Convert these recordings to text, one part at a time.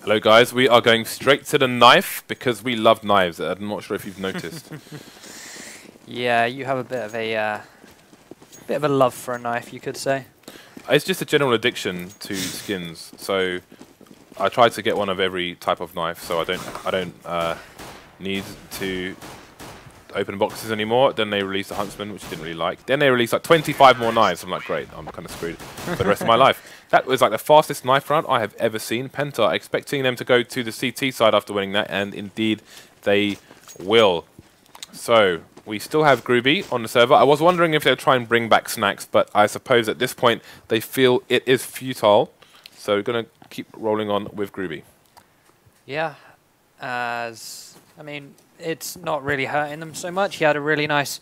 Hello guys, we are going straight to the knife because we love knives. I'm not sure if you've noticed. Yeah, you have a bit of a love for a knife, you could say. It's just a general addiction to skins. So I try to get one of every type of knife, so I don't need to open boxes anymore. Then they released the Huntsman, which I didn't really like. Then they released like 25 more knives. I'm like, great, I'm kind of screwed for the rest of my life. That was like the fastest knife round I have ever seen. Penta, expecting them to go to the CT side after winning that, and indeed they will. So we still have Groovy on the server. I was wondering if they'll try and bring back Snax, but I suppose at this point they feel it is futile. So we're going to keep rolling on with Groovy. Yeah, I mean, it's not really hurting them so much. He had a really nice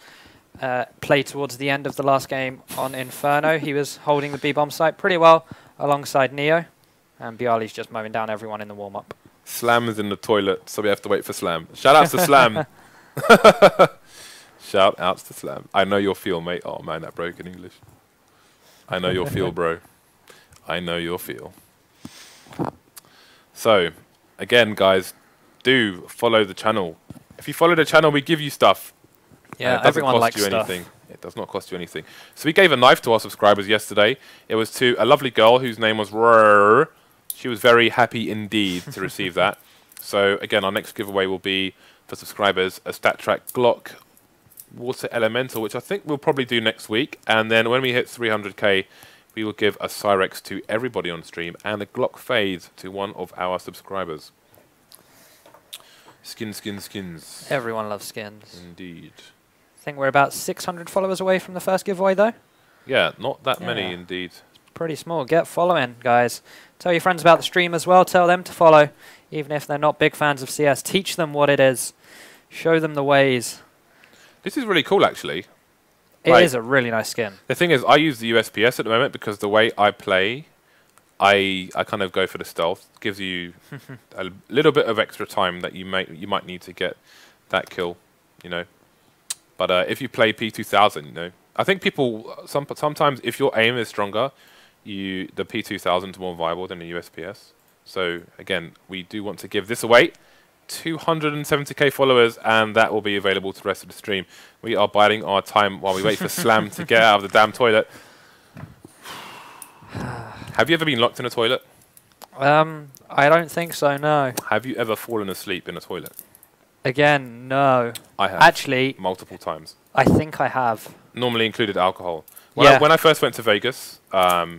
play towards the end of the last game on Inferno. He was holding the B-bomb site pretty well alongside Neo, and Biali's just mowing down everyone in the warm-up. Slam is in the toilet, so we have to wait for Slam. Shout outs to Slam. Shout outs to Slam. I know your feel, mate. Oh man, that broke in English. I know your feel, bro. I know your feel. So, again, guys, do follow the channel. If you follow the channel, we give you stuff. Yeah, everyone likes you stuff. anything. It does not cost you anything. So we gave a knife to our subscribers yesterday. It was to a lovely girl whose name was Rrrr. She was very happy indeed to receive that. So again, our next giveaway will be for subscribers a StatTrak Glock Water Elemental, which I think we'll probably do next week. And then when we hit 300k, we will give a Cyrex to everybody on stream and a Glock Fade to one of our subscribers. Skins. Everyone loves skins. Indeed. I think we're about 600 followers away from the first giveaway, though. Yeah, not that many indeed. Pretty small. Get following, guys. Tell your friends about the stream as well. Tell them to follow, even if they're not big fans of CS. Teach them what it is. Show them the ways. This is really cool, actually. It is a really nice skin. The thing is, I use the USPS at the moment because the way I play, I kind of go for the stealth. It gives you a little bit of extra time that you might need to get that kill, you know. But if you play P2000, you know, I think people sometimes if your aim is stronger, the P2000 is more viable than the USPS. So again, we do want to give this away. 270k followers, and that will be available to the rest of the stream. We are biding our time while we wait for Slam to get out of the damn toilet. Have you ever been locked in a toilet? I don't think so, no. Have you ever fallen asleep in a toilet? Again, no. I have. Actually, multiple times. I think I have. Normally included alcohol. When I first went to Vegas, I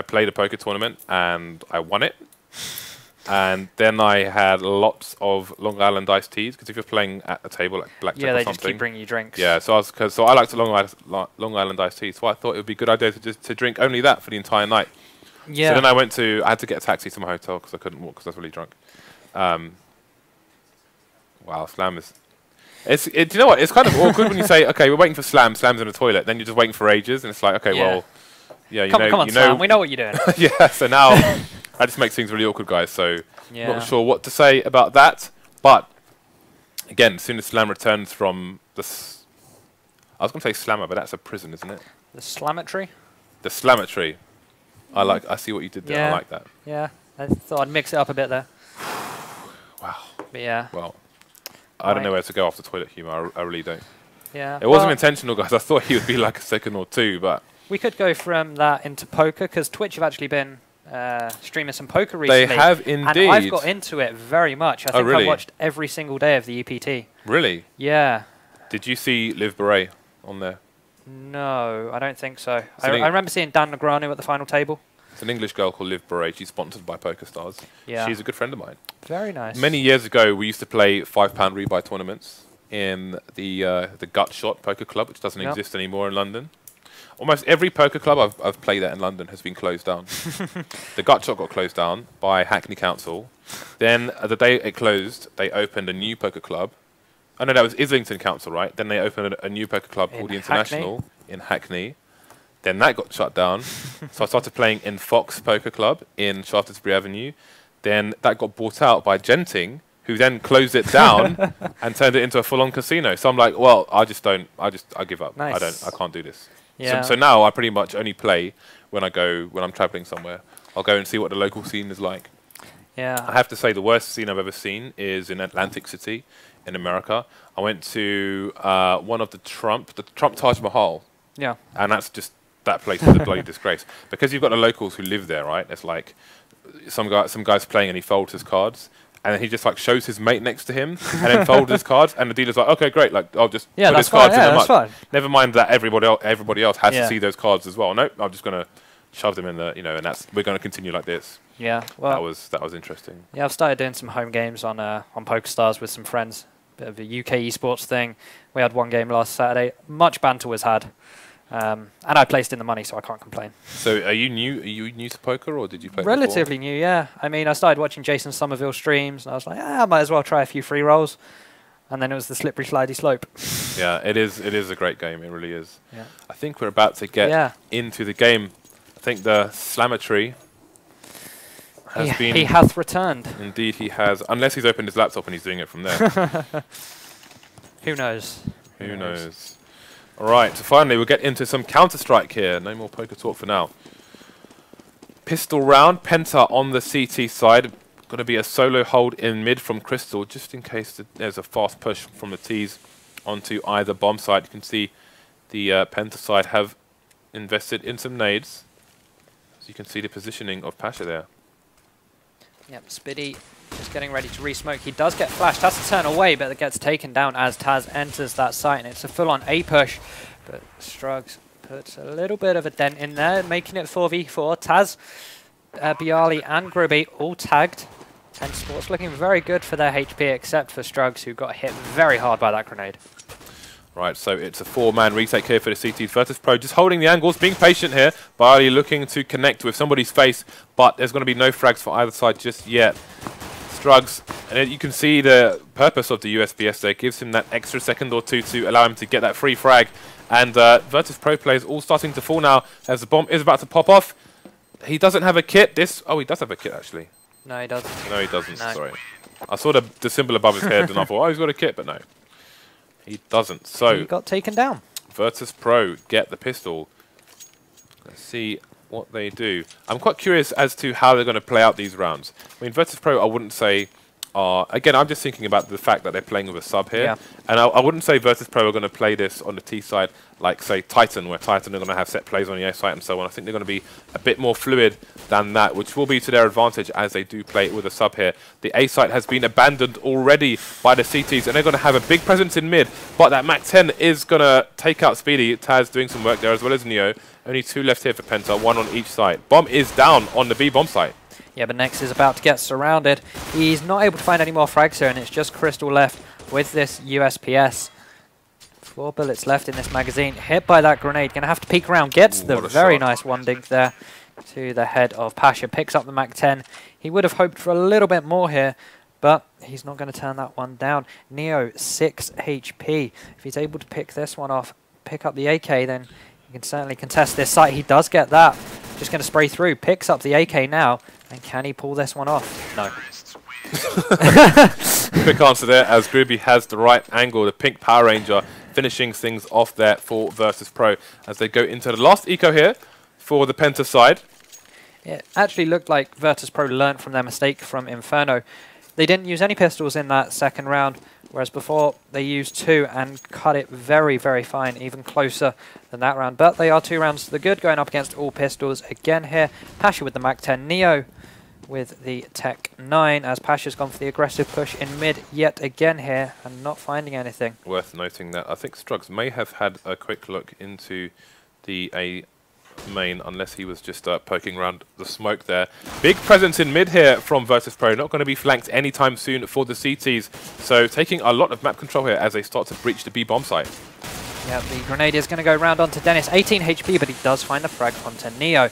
played a poker tournament and I won it. And then I had lots of Long Island iced teas, because if you're playing at a table like blackjack or something, they just keep bringing you drinks. Yeah, so I like the Long Island iced tea, so I thought it would be a good idea to drink only that for the entire night. Yeah. So then I had to get a taxi to my hotel because I couldn't walk because I was really drunk. Wow, Slam is. Do you know what? It's kind of awkward when you say, okay, we're waiting for Slam. Slam's in the toilet. Then you're just waiting for ages, and it's like, okay, well, yeah, come on, Slam. We know what you're doing. Yeah. So now that just makes things really awkward, guys. So not sure what to say about that. But again, as soon as Slam returns from this, I was going to say Slammer, but that's a prison, isn't it? The Slametry. The Slametry. I see what you did there. Yeah. I like that. Yeah. I thought I'd mix it up a bit there. Wow. But yeah. Well, I don't know where to go after toilet humor. I really don't. Yeah. It wasn't intentional, guys. I thought he would be like a second or two, but we could go from that into poker, because Twitch have actually been streaming some poker recently. They have indeed. And I've got into it very much. I think really? I've watched every single day of the EPT. Really? Yeah. Did you see Liv Beret on there? No, I don't think so. I remember seeing Dan Negreanu at the final table. It's an English girl called Liv Beret. She's sponsored by PokerStars. Yeah. She's a good friend of mine. Very nice. Many years ago, we used to play £5 rebuy tournaments in the Gut Shot Poker Club, which doesn't exist anymore in London. Almost every poker club I've played at in London has been closed down. The Gut Shot got closed down by Hackney Council. Then the day it closed, they opened a new poker club. Oh no, that was Islington Council, right? Then they opened a new poker club called the International in Hackney. Then that got shut down. So I started playing in Fox Poker Club in Shaftesbury Avenue. Then that got bought out by Genting, who then closed it down and turned it into a full-on casino. So I'm like, well, I give up. Nice. I can't do this. Yeah. So now I pretty much only play when I'm traveling somewhere. I'll go and see what the local scene is like. Yeah. I have to say the worst scene I've ever seen is in Atlantic City in America. I went to one of the Trump Taj Mahal. Yeah. And that's just, that place is a bloody disgrace. Because you've got the locals who live there, right? It's like some guy's playing and he folds his cards. And then he just like shows his mate next to him and then folds his cards. And the dealer's like, okay, great. Like, I'll just put his cards in the mud. Fine. Never mind that everybody else has to see those cards as well. Nope, I'm just going to shove them in the, and we're going to continue like this. Yeah, well, that was interesting. Yeah, I've started doing some home games on PokerStars with some friends. Bit of a UK esports thing. We had one game last Saturday. Much banter was had, and I placed in the money, so I can't complain. So, are you new to poker, or did you play? Relatively before? New, yeah. I mean, I started watching Jason Somerville streams, and I was like, I might as well try a few free rolls. And then it was the slippery, slidey slope. Yeah, it is a great game. It really is. Yeah. I think we're about to get into the game. I think the Slammetry. He hath returned. Indeed, he has. Unless he's opened his laptop and he's doing it from there. Who knows? Who knows? All right, so finally we'll get into some Counter-Strike here. No more poker talk for now. Pistol round, Penta on the CT side. Going to be a solo hold in mid from kRYSTAL, just in case there's a fast push from the T's onto either bomb side. You can see the Penta side have invested in some nades. So you can see the positioning of Pasha there. Yep, Spiidi is getting ready to re-smoke. He does get flashed, has to turn away, but it gets taken down as TaZ enters that site, and it's a full-on A push. But Strugs puts a little bit of a dent in there, making it 4v4. TaZ, Byali and Grubby all tagged. 10 Sports looking very good for their HP, except for Strugs, who got hit very hard by that grenade. Right, so it's a 4-man retake here for the CT's Virtus.pro, just holding the angles, being patient here. Byali looking to connect with somebody's face, but there's going to be no frags for either side just yet. Strugs, and you can see the purpose of the USPS there, gives him that extra second or two to allow him to get that free frag. And Virtus.pro players all starting to fall now as the bomb is about to pop off. He doesn't have a kit. Oh, he does have a kit, actually. No, he doesn't. No, he doesn't, no. Sorry. I saw the symbol above his head and I thought, oh, he's got a kit, but no. He doesn't. So he got taken down. Virtus.pro get the pistol. Let's see what they do. I'm quite curious as to how they're going to play out these rounds. I mean, Virtus.pro, I wouldn't say again, I'm just thinking about the fact that they're playing with a sub here. Yeah. And I wouldn't say Virtus.pro are going to play this on the T side like, say, Titan, where Titan are going to have set plays on the A side and so on. I think they're going to be a bit more fluid than that, which will be to their advantage as they do play with a sub here. The A site has been abandoned already by the CTs, and they're going to have a big presence in mid, but that Mac-10 is going to take out Spiidi. TaZ doing some work there, as well as Neo. Only 2 left here for Penta, 1 on each side. Bomb is down on the B bomb site. Yeah, but Nex is about to get surrounded. He's not able to find any more frags here, and it's just kRYSTAL left with this USPS. 4 bullets left in this magazine. Hit by that grenade. Going to have to peek around. Gets the very nice one dink there to the head of Pasha. Picks up the Mac-10. He would have hoped for a little bit more here, but he's not going to turn that one down. Neo, 6 HP. If he's able to pick this one off, pick up the AK, then he can certainly contest this site. He does get that. Just going to spray through. Picks up the AK now. And can he pull this one off? No. Quick answer there, as Grubby has the right angle. The pink Power Ranger finishing things off there for Virtus.pro as they go into the last eco here for the Penta side. It actually looked like Virtus.pro learnt from their mistake from Inferno. They didn't use any pistols in that second round, whereas before they used 2 and cut it very, very fine, even closer than that round. But they are 2 rounds to the good, going up against all pistols again here. Pasha with the Mac-10, Neo with the Tech 9, as Pasha's gone for the aggressive push in mid yet again here and not finding anything. Worth noting that I think Strugs may have had a quick look into the A main, unless he was just poking around the smoke there. Big presence in mid here from Virtus.pro, not going to be flanked anytime soon for the CTs, so taking a lot of map control here as they start to breach the B bomb site. Yeah, the grenade is going to go round onto Denis, 18 HP, but he does find the frag onto Neo.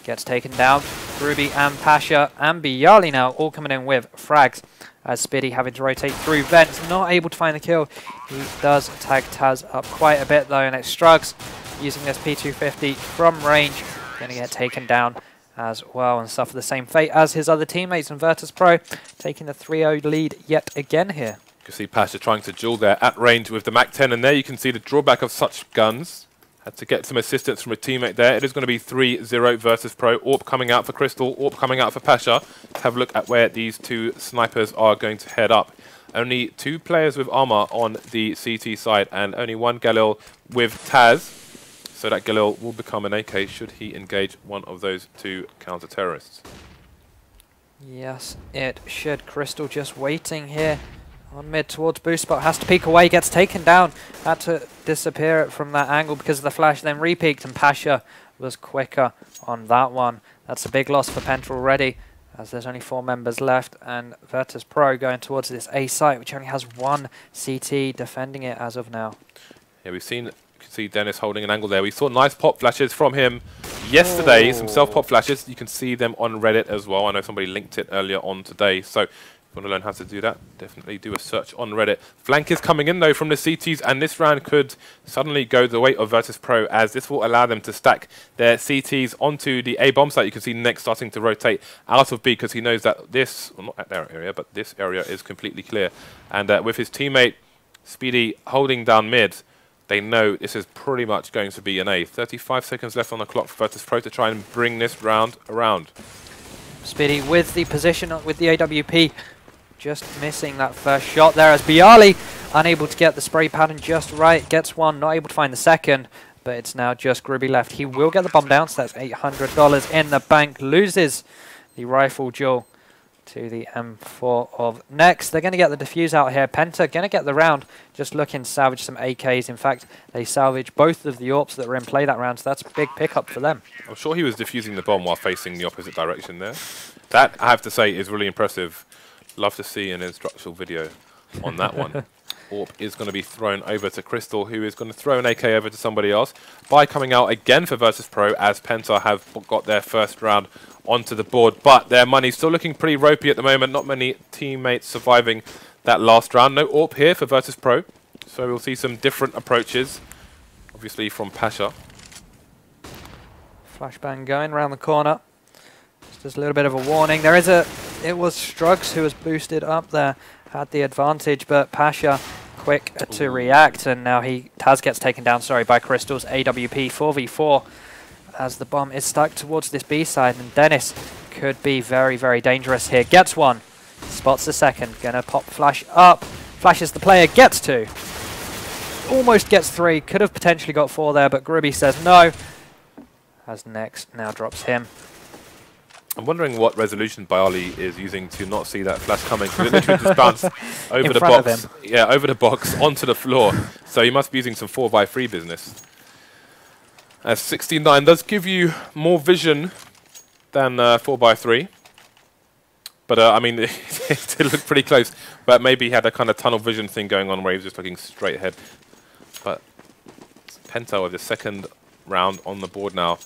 Gets taken down. Ruby and Pasha and Byali now all coming in with frags, as Spiidi having to rotate through vents, not able to find the kill. He does tag TaZ up quite a bit though, and it's Strugs using this P250 from range, going to get taken down as well and suffer the same fate as his other teammates. And Virtus.pro taking the 3-0 lead yet again here. You can see Pasha trying to duel there at range with the Mac-10, and there you can see the drawback of such guns Had to get some assistance from a teammate there. It is going to be 3-0 Virtus.pro. AWP coming out for kRYSTAL, AWP coming out for pasha. Let's have a look at where these two snipers are going to head up. Only 2 players with armor on the CT side and only 1 Galil with TaZ. So that Galil will become an AK should he engage one of those 2 counter-terrorists. Yes, it should. kRYSTAL just waiting here on mid towards boost spot. Has to peek away, gets taken down. Had to disappear from that angle because of the flash, then re-peeked, and pasha was quicker on that one. That's a big loss for Penta already, as there's only 4 members left, and Virtus.pro going towards this A site, which only has 1 CT defending it as of now. Yeah, you can see Denis holding an angle there. We saw nice pop flashes from him yesterday, some self-pop flashes. You can see them on Reddit as well. I know somebody linked it earlier on today, so if you want to learn how to do that, definitely do a search on Reddit. Flank is coming in though from the CTs, and this round could suddenly go the way of Virtus.pro, as this will allow them to stack their CTs onto the A bomb site. You can see Next starting to rotate out of B because he knows that this, well, not at their area, but this area is completely clear. And with his teammate Spiidi holding down mid, they know this is pretty much going to be an A. 35 seconds left on the clock for Virtus.pro to try and bring this round around. Spiidi with the position with the AWP. Just missing that first shot there as byali unable to get the spray pattern just right. Gets one, not able to find the second, but it's now just Gruby left. He will get the bomb down, so that's $800 in the bank. Loses the rifle duel to the M4 of Next. They're going to get the defuse out here. Penta going to get the round, just looking to salvage some AKs. In fact, they salvage both of the AWPs that were in play that round, so that's a big pickup for them. I'm sure he was defusing the bomb while facing the opposite direction there. That, I have to say, is really impressive. Love to see an instructional video on that one. AWP is going to be thrown over to kRYSTAL, who is going to throw an AK over to somebody else. By coming out again for Virtus.pro, as Penta have got their first round onto the board, but their money's still looking pretty ropey at the moment. Not many teammates surviving that last round. No AWP here for Virtus.pro, so we'll see some different approaches, obviously from pasha. Flashbang going around the corner. Just a little bit of a warning. There is a... It was Strugs who was boosted up there, had the advantage, but pasha quick to react, and now TaZ gets taken down, sorry, by kRYSTAL's AWP 4v4 as the bomb is stuck towards this B side, and Denis could be very, very dangerous here. Gets one, spots the second, gonna pop flash up, flashes the player, gets 2. Almost gets 3, could have potentially got 4 there, but Gruby says no, as Next now drops him. I'm wondering what resolution byali is using to not see that flash coming. It literally just bounced over the box. Yeah, over the box onto the floor. So he must be using some 4x3 business. As 69 does give you more vision than 4x3. But I mean, it did look pretty close. But maybe he had a kind of tunnel vision thing going on where he was just looking straight ahead. But Penta with the second round on the board now.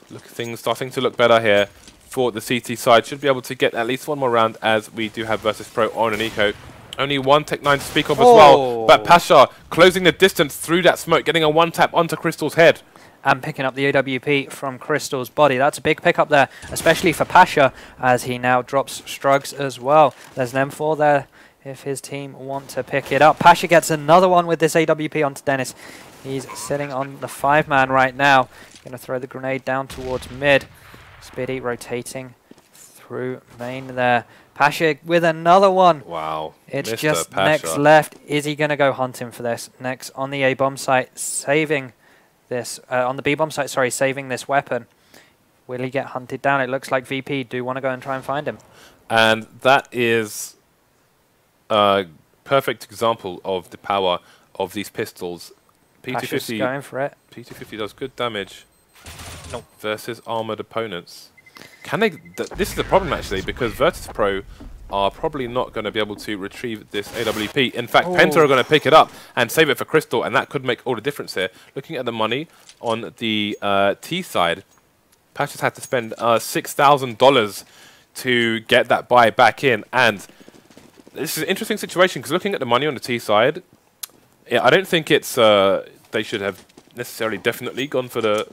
Things starting to look better here. For the CT side, should be able to get at least one more round, as we do have Virtus.pro on an eco. Only 1 Tech-9 to speak of as well, but pasha closing the distance through that smoke, getting a 1-tap onto kRYSTAL's head. And picking up the AWP from kRYSTAL's body. That's a big pickup there, especially for pasha, as he now drops Strugs as well. There's an M4 there if his team want to pick it up. Pasha gets another one with this AWP onto Denis. He's sitting on the 5-man right now. Going to throw the grenade down towards mid. Spiidi rotating through main there. Pasha with another one. Wow. It's Mr. just pasha. Next left. Is he going to go hunting for this? Next on the A bomb site, saving this, on the B bomb site, sorry, saving this weapon. Will he get hunted down? It looks like VP do want to go and try and find him. And that is a perfect example of the power of these pistols. P250 going for it. P250 does good damage. Versus armored opponents. Can they? This is the problem actually, because Virtus.pro are probably not going to be able to retrieve this AWP. In fact, Penta are going to pick it up and save it for kRYSTAL, and that could make all the difference here. Looking at the money on the T side, pasha's had to spend $6,000 to get that buy back in, and this is an interesting situation because looking at the money on the T side, yeah, I don't think it's they should have necessarily definitely gone for the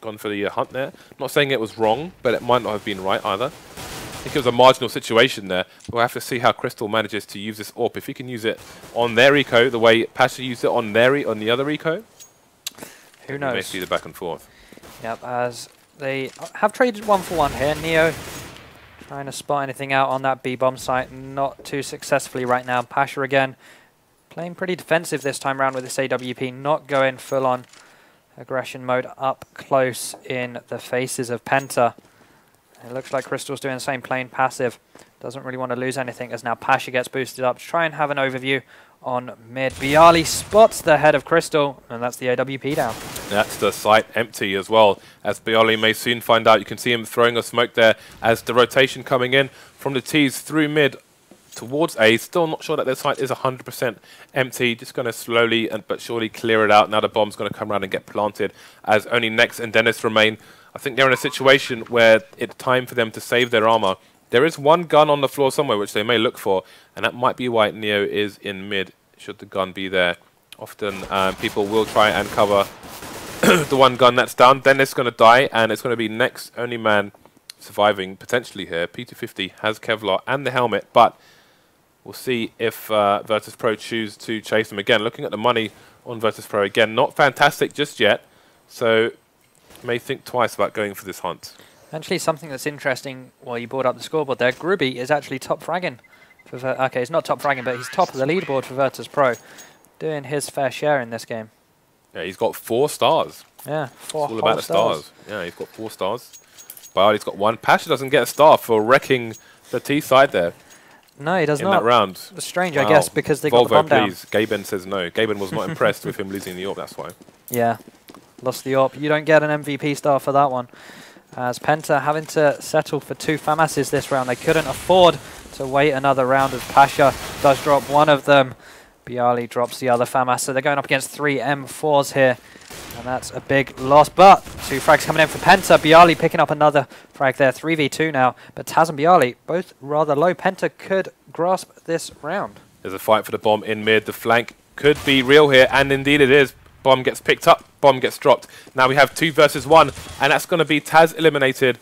hunt there. Not saying it was wrong, but it might not have been right either. I think it was a marginal situation there. We'll have to see how kRYSTAL manages to use this AWP. If he can use it on their eco the way pasha used it on the other eco. Who knows? You may see the back and forth. Yep, as they have traded 1 for 1 here. Neo trying to spot anything out on that B-bomb site. Not too successfully right now. Pasha again playing pretty defensive this time around with this AWP. Not going full-on aggression mode up close in the faces of Penta. It looks like kRYSTAL's doing the same, playing passive. Doesn't really want to lose anything as now Pasha gets boosted up to try and have an overview on mid. Byali spots the head of kRYSTAL, and that's the AWP down. That's the site empty as well, as Byali may soon find out. You can see him throwing a smoke there as the rotation coming in from the T's through mid towards A. Still not sure that their site is 100% empty. Just going to slowly but surely clear it out. Now the bomb's going to come around and get planted as only Nex and Denis remain. I think they're in a situation where it's time for them to save their armor. There is one gun on the floor somewhere which they may look for, and that might be why Neo is in mid, should the gun be there. Often people will try and cover the one gun that's down. Denis is going to die, and it's going to be Nex, only man surviving potentially here. P250 has Kevlar and the helmet, but we'll see if Virtus.pro choose to chase them again. Looking at the money on Virtus.pro again, not fantastic just yet, so may think twice about going for this hunt. Actually, something that's interesting while you brought up the scoreboard there, Gruby is actually top fragging. Okay, he's not top fragging, but he's top of the leaderboard for Virtus.pro, doing his fair share in this game. Yeah, he's got 4 stars. Yeah, 4 it's all about the stars. Yeah, he's got 4 stars. Byali's got 1. Pasha doesn't get a star for wrecking the T side there. No, he does not. In that round. It's strange, I guess, because they got the bomb please. Down. Gaben says no. Gaben was not impressed with him losing the AWP, that's why. Yeah, lost the AWP. You don't get an MVP star for that one. As Penta having to settle for 2 FAMASs this round. They couldn't afford to wait another round as Pasha does drop one of them. Byali drops the other FAMAS, so they're going up against 3 M4s here. And that's a big loss, but 2 frags coming in for Penta. Byali picking up another frag there, 3v2 now. But TaZ and Byali both rather low. Penta could grasp this round. There's a fight for the bomb in mid. The flank could be real here, and indeed it is. Bomb gets picked up, bomb gets dropped. Now we have 2 versus 1, and that's going to be TaZ eliminated.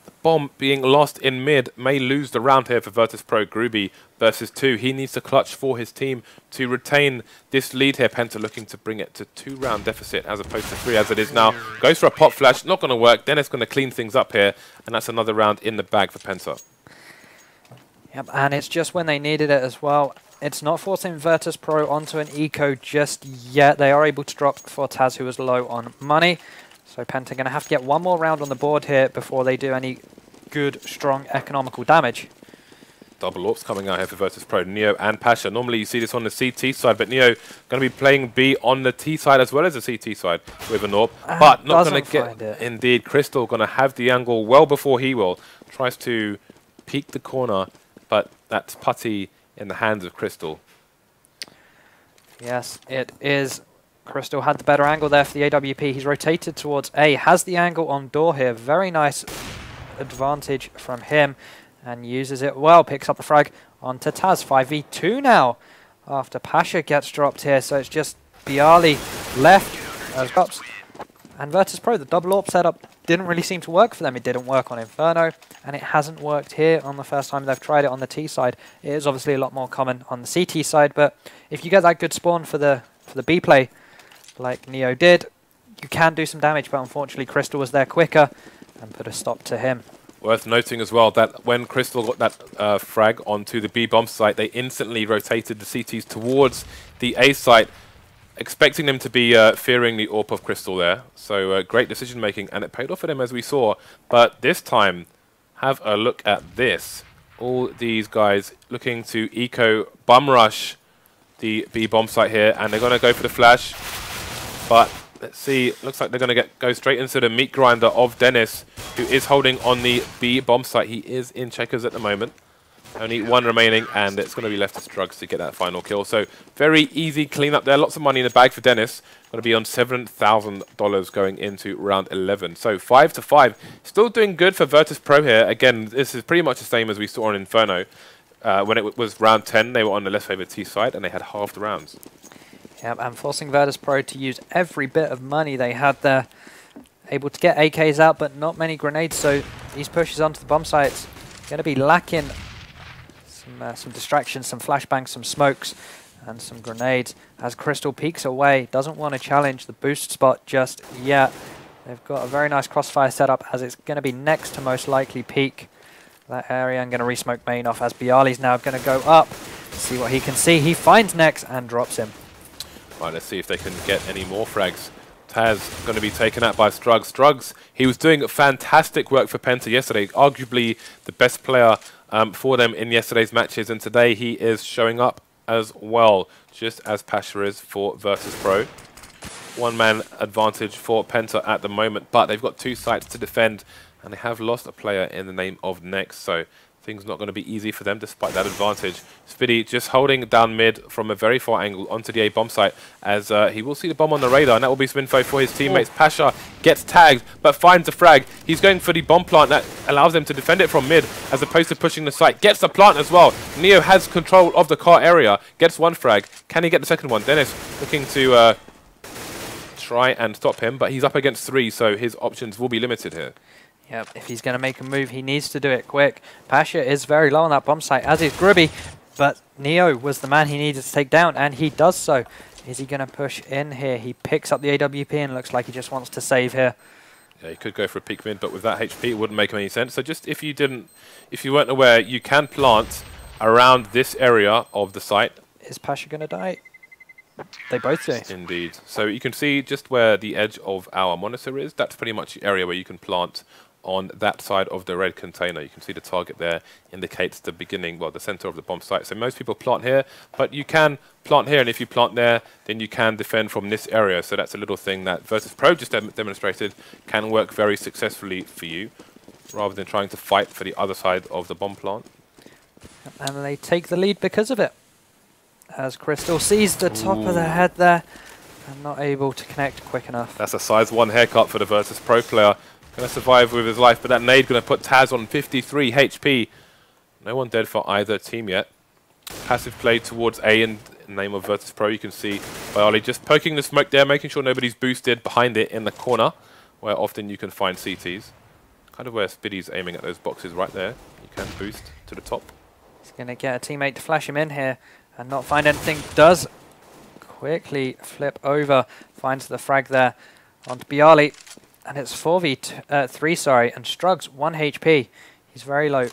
The bomb being lost in mid may lose the round here for Virtus.pro. Gruby versus 2. He needs to clutch for his team to retain this lead here. Penta looking to bring it to 2-round deficit as opposed to 3 as it is now. Goes for a pop flash, not going to work. Denis going to clean things up here, and that's another round in the bag for Penta. Yep, and it's just when they needed it as well. It's not forcing Virtus.pro onto an eco just yet. They are able to drop for TaZ, who was low on money. So Penta going to have to get 1 more round on the board here before they do any good, strong, economical damage. Double AWPs coming out here for Virtus.pro. Neo and Pasha. Normally you see this on the CT side, but Neo going to be playing B on the T side as well as the CT side with an AWP. But not going to get it. Indeed, kRYSTAL going to have the angle well before he will. Tries to peek the corner, but that's putty in the hands of kRYSTAL. Yes, it is. kRYSTAL had the better angle there for the AWP. He's rotated towards A, has the angle on door here. Very nice advantage from him and uses it well. Picks up the frag onto TaZ. 5v2 now after Pasha gets dropped here. So it's just Byali left as drops. And Virtus.pro, the double AWP setup didn't really seem to work for them. It didn't work on Inferno, and it hasn't worked here on the first time they've tried it on the T side. It is obviously a lot more common on the CT side, but if you get that good spawn for the B play, like Neo did, you can do some damage, but unfortunately kRYSTAL was there quicker and put a stop to him. Worth noting as well that when kRYSTAL got that frag onto the B bomb site, they instantly rotated the CTs towards the A site, expecting them to be fearing the AWP of kRYSTAL there. So great decision making, and it paid off for them as we saw. But this time, have a look at this. All these guys looking to eco bum rush the B bomb site here, and they're going to go for the flash. But let's see, looks like they're going to go straight into the meat grinder of Denis, who is holding on the B bomb site. He is in checkers at the moment. Only 1 remaining, and it's going to be left to Strugs to get that final kill. So very easy cleanup there. Lots of money in the bag for Denis. Going to be on $7,000 going into round 11. So 5-5. Still doing good for Virtus.pro here. Again, this is pretty much the same as we saw on Inferno. When it was round 10, they were on the less favored T side, and they had half the rounds. Yep, and forcing Virtus.pro to use every bit of money they had there. Able to get AKs out, but not many grenades. So these pushes onto the bomb sites going to be lacking some distractions, some flashbangs, some smokes, and some grenades as kRYSTAL peeks away. Doesn't want to challenge the boost spot just yet. They've got a very nice crossfire setup as it's going to be next to most likely peak that area. I'm going to resmoke main off as byali's now going to go up. See what he can see. He finds Nex and drops him. Right, let's see if they can get any more frags. TaZ going to be taken out by Strugs. Strugs, he was doing fantastic work for Penta yesterday, arguably the best player for them in yesterday's matches, and today he is showing up as well, just as Pasha is for Virtus.pro. One-man advantage for Penta at the moment, but they've got 2 sites to defend, and they have lost a player in the name of Nex, so things not going to be easy for them despite that advantage. Spiidi just holding down mid from a very far angle onto the A bomb site as he will see the bomb on the radar, and that will be some info for his teammates. Pasha gets tagged but finds a frag. He's going for the bomb plant that allows them to defend it from mid as opposed to pushing the site. Gets the plant as well. Neo has control of the car area. Gets 1 frag. Can he get the second one? Denis looking to try and stop him, but he's up against 3, so his options will be limited here. Yep, if he's going to make a move, he needs to do it quick. Pasha is very low on that bomb site, as is Grubby, but Neo was the man he needed to take down, and he does so. Is he going to push in here? He picks up the AWP and looks like he just wants to save here. Yeah, he could go for a peek mid, but with that HP, it wouldn't make any sense. So just if you weren't aware, you can plant around this area of the site. Is Pasha going to die? They both do. Indeed. So you can see just where the edge of our monitor is. That's pretty much the area where you can plant on that side of the red container. You can see the target there indicates the beginning, well, the center of the bomb site. So most people plant here, but you can plant here, and if you plant there, then you can defend from this area. So that's a little thing that Virtus.pro just demonstrated can work very successfully for you, rather than trying to fight for the other side of the bomb plant. And they take the lead because of it, as kRYSTAL sees the top of the head there and not able to connect quick enough. That's a size 1 haircut for the Virtus.pro player. Going to survive with his life, but that nade going to put TaZ on 53 HP. No one dead for either team yet. Passive play towards A in the name of Virtus.pro. You can see byali just poking the smoke there, making sure nobody's boosted behind it in the corner, where often you can find CTs. Kind of where Spiidi's aiming at those boxes right there. You can boost to the top. He's going to get a teammate to flash him in here and not find anything. Does quickly flip over, finds the frag there onto byali. And it's 4v3, sorry, and Strugs 1 HP. He's very low.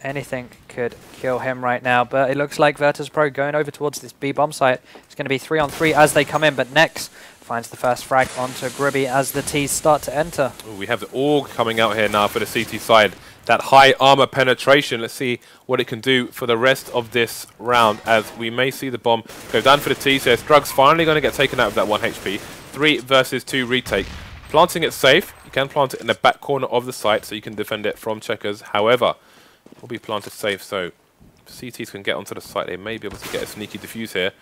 Anything could kill him right now, but it looks like Virtus.pro going over towards this B bomb site. It's going to be 3-on-3 as they come in, but Nex finds the first frag onto Grubby as the T's start to enter. Ooh, we have the AUG coming out here now for the CT side. That high armor penetration. Let's see what it can do for the rest of this round, as we may see the bomb go down for the T. So Strugs finally going to get taken out of that 1 HP. 3 versus 2 retake. Planting it safe. You can plant it in the back corner of the site so you can defend it from checkers. However, it will be planted safe, so CTs can get onto the site. They may be able to get a sneaky defuse here.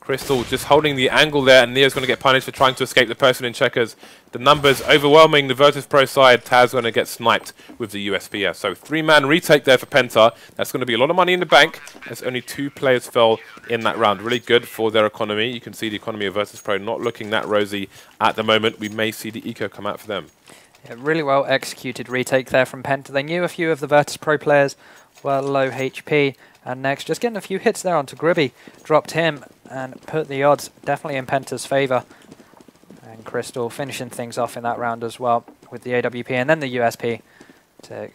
kRYSTAL just holding the angle there, and Neo's going to get punished for trying to escape the person in checkers. The numbers overwhelming the Virtus.pro side. TaZ going to get sniped with the USPS. So 3-man retake there for Penta. That's going to be a lot of money in the bank, as only 2 players fell in that round. Really good for their economy. You can see the economy of Virtus.pro not looking that rosy at the moment. We may see the eco come out for them. Yeah, really well executed retake there from Penta. They knew a few of the Virtus.pro players were low HP, and Next just getting a few hits there onto Grubby. Dropped him and put the odds definitely in Penta's favour. And kRYSTAL finishing things off in that round as well with the AWP and then the USP to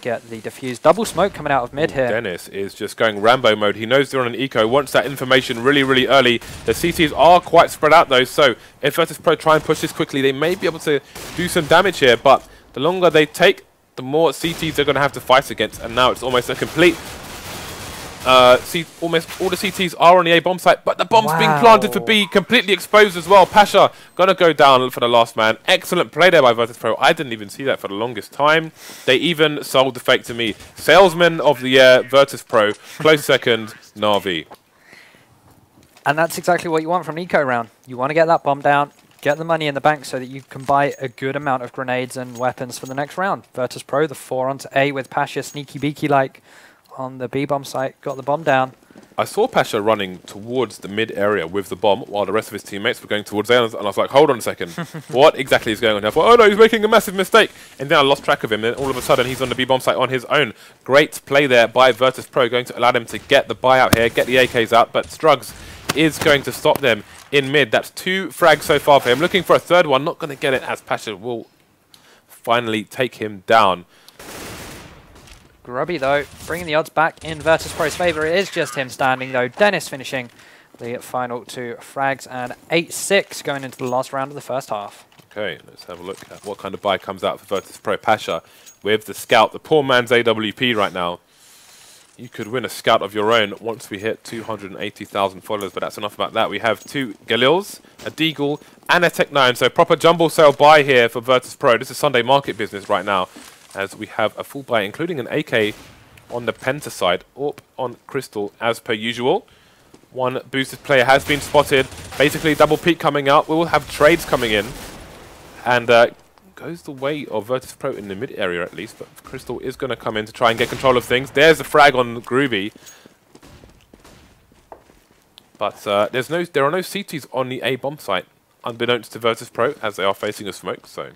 get the defuse. Double smoke coming out of mid here. Denis is just going Rambo mode. He knows they're on an eco, wants that information really, really early. The CTs are quite spread out though, so if Virtus.pro try and push this quickly, they may be able to do some damage here, but the longer they take, the more CTs they're going to have to fight against, and now it's almost a complete... almost all the CTs are on the A bomb site, but the bomb's being planted for B, completely exposed as well. Pasha gonna go down for the last man. Excellent play there by Virtus.pro. I didn't even see that for the longest time. They even sold the fake to me. Salesman of the year, Virtus.pro. Close second, Na'Vi. And that's exactly what you want from an eco round. You want to get that bomb down, get the money in the bank so that you can buy a good amount of grenades and weapons for the next round. Virtus.pro, the 4 onto A with Pasha, sneaky beaky like on the B bomb site, got the bomb down. I saw Pasha running towards the mid area with the bomb while the rest of his teammates were going towards there, and I was like, hold on a second, what exactly is going on here? I thought, oh no, he's making a massive mistake, and then I lost track of him, and then all of a sudden he's on the B-bomb site on his own. Great play there by Virtus.pro, going to allow him to get the buyout here, get the AKs out, but Strugs is going to stop them in mid. That's 2 frags so far for him. Looking for a third one, not going to get it, as Pasha will finally take him down. Grubby, though, bringing the odds back in Virtus.pro's favour. It is just him standing, though. Denis finishing the final 2 frags, and 8-6 going into the last round of the first half. Okay, let's have a look at what kind of buy comes out for Virtus.pro. Pasha with the scout, the poor man's AWP right now. You could win a scout of your own once we hit 280,000 followers, but that's enough about that. We have 2 Galils, a Deagle, and a Tech9, so proper jumble sale buy here for Virtus.pro. This is Sunday market business right now, as we have a full buy, including an AK on the Penta side, up on kRYSTAL as per usual. 1 boosted player has been spotted, basically double peak coming out. We will have trades coming in, and goes the way of Virtus.pro in the mid area at least, but kRYSTAL is going to come in to try and get control of things. There's the frag on Groovy, but there are no CTs on the A bomb site, unbeknownst to Virtus.pro, as they are facing a smoke. So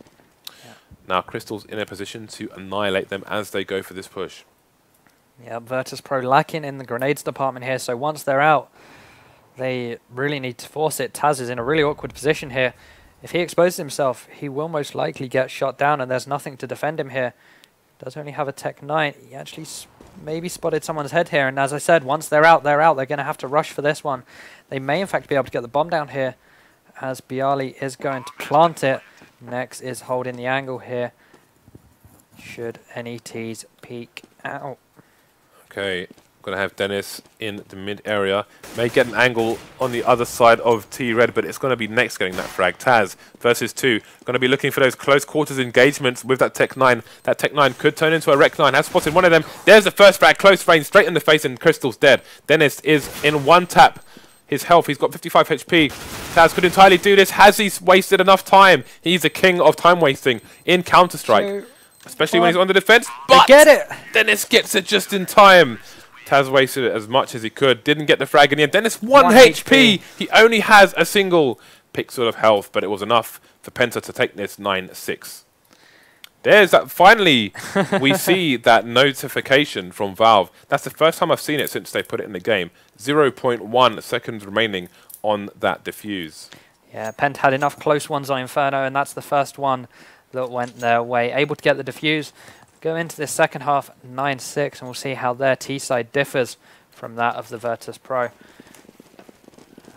now kRYSTAL's in a position to annihilate them as they go for this push. Yeah, Virtus.pro lacking in the grenades department here, so once they're out, they really need to force it. TaZ is in a really awkward position here. If he exposes himself, he will most likely get shot down, and there's nothing to defend him here. Does only have a Tech9. He actually maybe spotted someone's head here, and as I said, once they're out, they're out. They're going to have to rush for this one. They may, in fact, be able to get the bomb down here, as byali is going to plant it. Next is holding the angle here. Should any T's peek out. Okay, going to have Denis in the mid area. May get an angle on the other side of T-Red, but it's going to be Next getting that frag. TaZ versus 2. Going to be looking for those close quarters engagements with that Tech9. That Tech9 could turn into a Rec9. Has spotted one of them. There's the first frag. Close range, straight in the face, and kRYSTAL's dead. Denis is in 1 tap. His health, he's got 55 HP. TaZ could entirely do this. Has he wasted enough time? He's a king of time wasting in Counter-Strike. Especially when he's on the defense. But get it! Denis gets it just in time. TaZ wasted it as much as he could. Didn't get the frag in the end. Denis 1 HP. He only has a single pixel of health, but it was enough for Penta to take this 9-6. There's that. Finally, we see that notification from Valve. That's the first time I've seen it since they put it in the game. 0.1 seconds remaining on that defuse. Yeah, Penta had enough close ones on Inferno, and that's the first one that went their way. Able to get the defuse. Go into this second half 9-6, and we'll see how their T side differs from that of the Virtus.pro.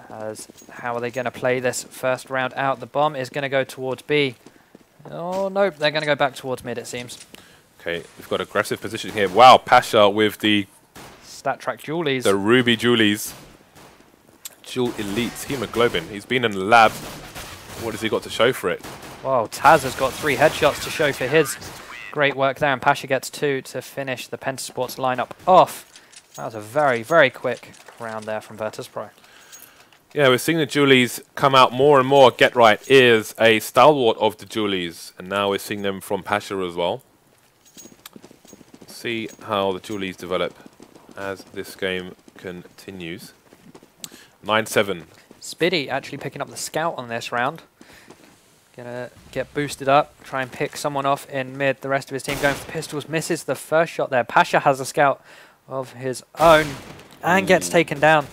As how are they going to play this first round out? The bomb is going to go towards B. Oh, nope, they're going to go back towards mid, it seems. Okay, we've got aggressive position here. Wow, Pasha with the Stat track Julies. The Ruby Julies. Jewel Elites, Hemoglobin. He's been in the lab. What has he got to show for it? Wow, TaZ has got 3 headshots to show for his great work there, and Pasha gets 2 to finish the Penta Sports lineup off. That was a very, very quick round there from Virtus.pro. Yeah, we're seeing the Julies come out more and more. Get Right is a stalwart of the Julies, and now we're seeing them from Pasha as well. See how the Julies develop as this game continues. 9-7. Spiidi actually picking up the scout on this round. Gonna get boosted up, try and pick someone off in mid. The rest of his team going for pistols. Misses the first shot there. Pasha has a scout of his own and gets taken down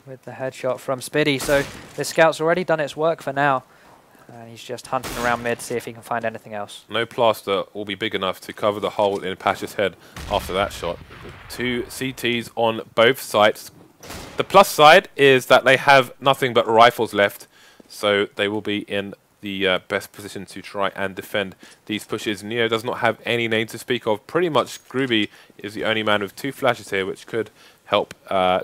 with the headshot from Spiidi. So the scout's already done its work for now. And he's just hunting around mid to see if he can find anything else. No plaster will be big enough to cover the hole in Pasha's head after that shot. 2 CTs on both sides. The plus side is that they have nothing but rifles left, so they will be in the best position to try and defend these pushes. Neo does not have any name to speak of. Pretty much Groovy is the only man with 2 flashes here, which could help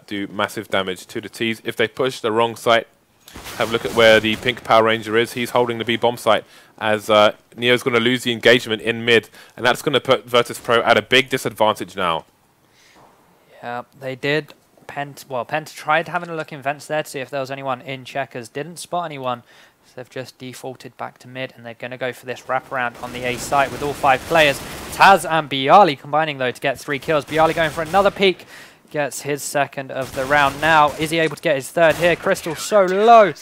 do massive damage to the T's. If they push the wrong site, have a look at where the pink Power Ranger is. He's holding the B bomb site, as Neo's going to lose the engagement in mid, and that's going to put Virtus.pro at a big disadvantage now. Yeah, they did. Penta tried having a look in vents there to see if there was anyone in checkers. Didn't spot anyone. So they've just defaulted back to mid, and they're going to go for this wraparound on the A site with all 5 players. TaZ and byali combining, though, to get 3 kills. byali going for another peek. gets his second of the round. Now, is he able to get his third here? Crystal so low.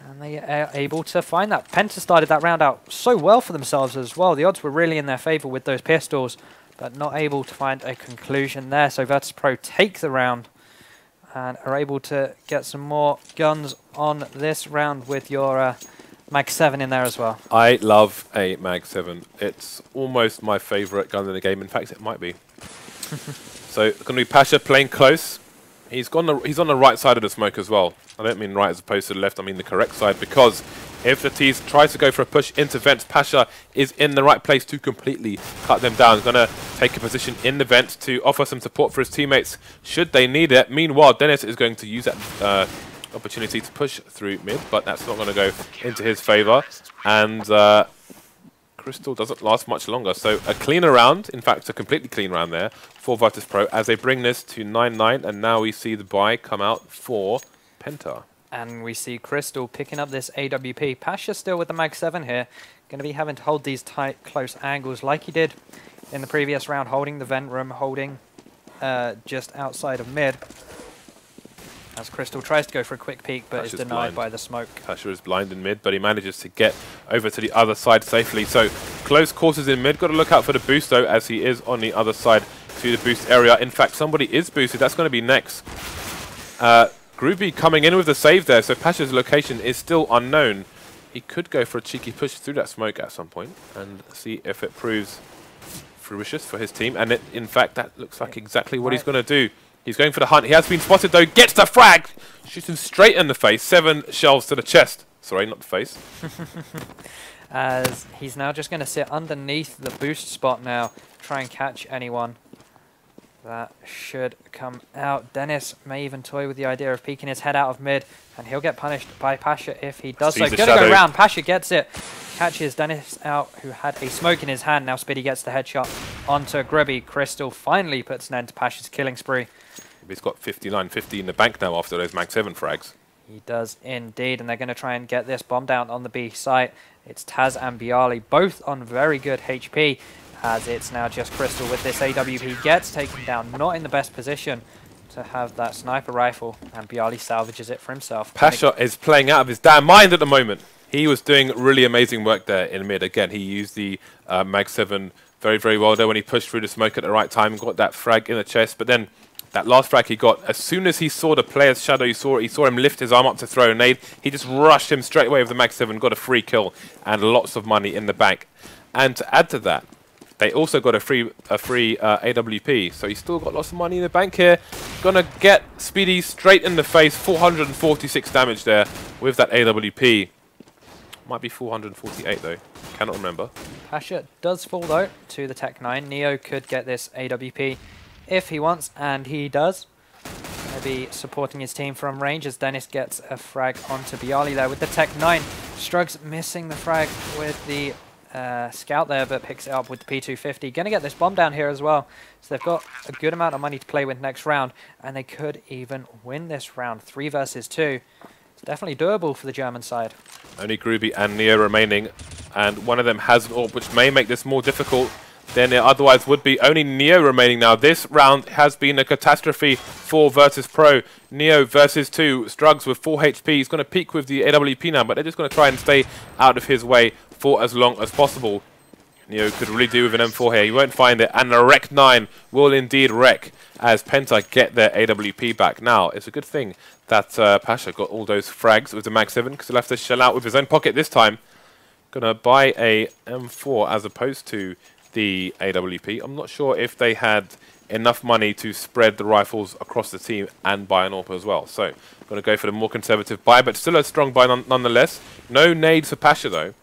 And they are able to find that. Penta started that round out so well for themselves as well. The odds were really in their favor with those pistols, but not able to find a conclusion there. So Virtus.pro take the round and are able to get some more guns on this round with your Mag 7 in there as well. I love a Mag 7. It's almost my favorite gun in the game. In fact, it might be. So going to be Pasha playing close. He's on the right side of the smoke as well. I don't mean right as opposed to the left, I mean the correct side, because if the TaZ tries to go for a push into vents, Pasha is in the right place to completely cut them down. He's going to take a position in the vents to offer some support for his teammates should they need it. Meanwhile, Denis is going to use that opportunity to push through mid, but that's not going to go into his favor. And kRYSTAL doesn't last much longer. So a cleaner round, in fact, a completely clean round there for Virtus.pro as they bring this to 9-9, and now we see the buy come out for Penta. And we see kRYSTAL picking up this AWP. Pasha still with the Mag 7 here. Going to be having to hold these tight, close angles like he did in the previous round, holding the vent room, holding just outside of mid. As kRYSTAL tries to go for a quick peek, but is denied by the smoke. Pasha is blind in mid, but he manages to get over to the other side safely. So close quarters in mid. Got to look out for the boost, though, as he is on the other side to the boost area. In fact, somebody is boosted. That's going to be Nex. Groovy coming in with the save there, so Pasha's location is still unknown. He could go for a cheeky push through that smoke at some point and see if it proves fruitious for his team. And in fact, that looks like exactly what he's going to do. He's going for the hunt. He has been spotted, though. Gets the frag! Shoots him straight in the face. 7 shells to the chest. Sorry, not the face. As he's now just going to sit underneath the boost spot now, try and catch anyone. That should come out. Denis may even toy with the idea of peeking his head out of mid, and he'll get punished by Pasha if he does so. Gonna go round. Pasha gets it. Catches Denis out, who had a smoke in his hand. Now Spiidi gets the headshot onto Grubby. kRYSTAL finally puts an end to Pasha's killing spree. He's got 59-50 in the bank now after those Mag 7 frags. He does indeed, and they're going to try and get this bomb down on the B site. It's TaZ and byali, both on very good HP, as it's now just kRYSTAL with this AWP. Gets taken down, not in the best position to have that sniper rifle, and byali salvages it for himself. Pasha is playing out of his damn mind at the moment. He was doing really amazing work there in mid. Again, he used the Mag 7 very, very well there when he pushed through the smoke at the right time and got that frag in the chest, but then that last frag he got, as soon as he saw the player's shadow, he saw him lift his arm up to throw a nade. He just rushed him straight away with the Mag 7, got a free kill, and lots of money in the bank. And to add to that, they also got a free AWP, so he's still got lots of money in the bank here. Gonna get Spiidi straight in the face, 446 damage there with that AWP. Might be 448 though, cannot remember. Pasha does fall though to the Tech 9. Neo could get this AWP if he wants, and he does. Maybe supporting his team from range as Denis gets a frag onto byali there with the Tech 9. Strugs missing the frag with the scout there, but picks it up with the P250. Gonna get this bomb down here as well. So they've got a good amount of money to play with next round, and they could even win this round. 3 versus 2. It's definitely doable for the German side. Only Groovy and Neo remaining, and one of them has an AWP, which may make this more difficult than it otherwise would be. Only Neo remaining now. This round has been a catastrophe for Virtus.pro. Neo versus 2. Strugs with 4 HP. He's going to peek with the AWP now, but they're just going to try and stay out of his way for as long as possible. Neo could really do with an M4 here. He won't find it, and the Rec 9 will indeed wreck as Penta get their AWP back. Now, it's a good thing that Pasha got all those frags with the Mag 7, because he'll have to shell out with his own pocket this time. Gonna buy a M4 as opposed to the AWP. I'm not sure if they had enough money to spread the rifles across the team and buy an AWP as well. So, going to go for the more conservative buy, but still a strong buy nonetheless. No nades for Pasha though.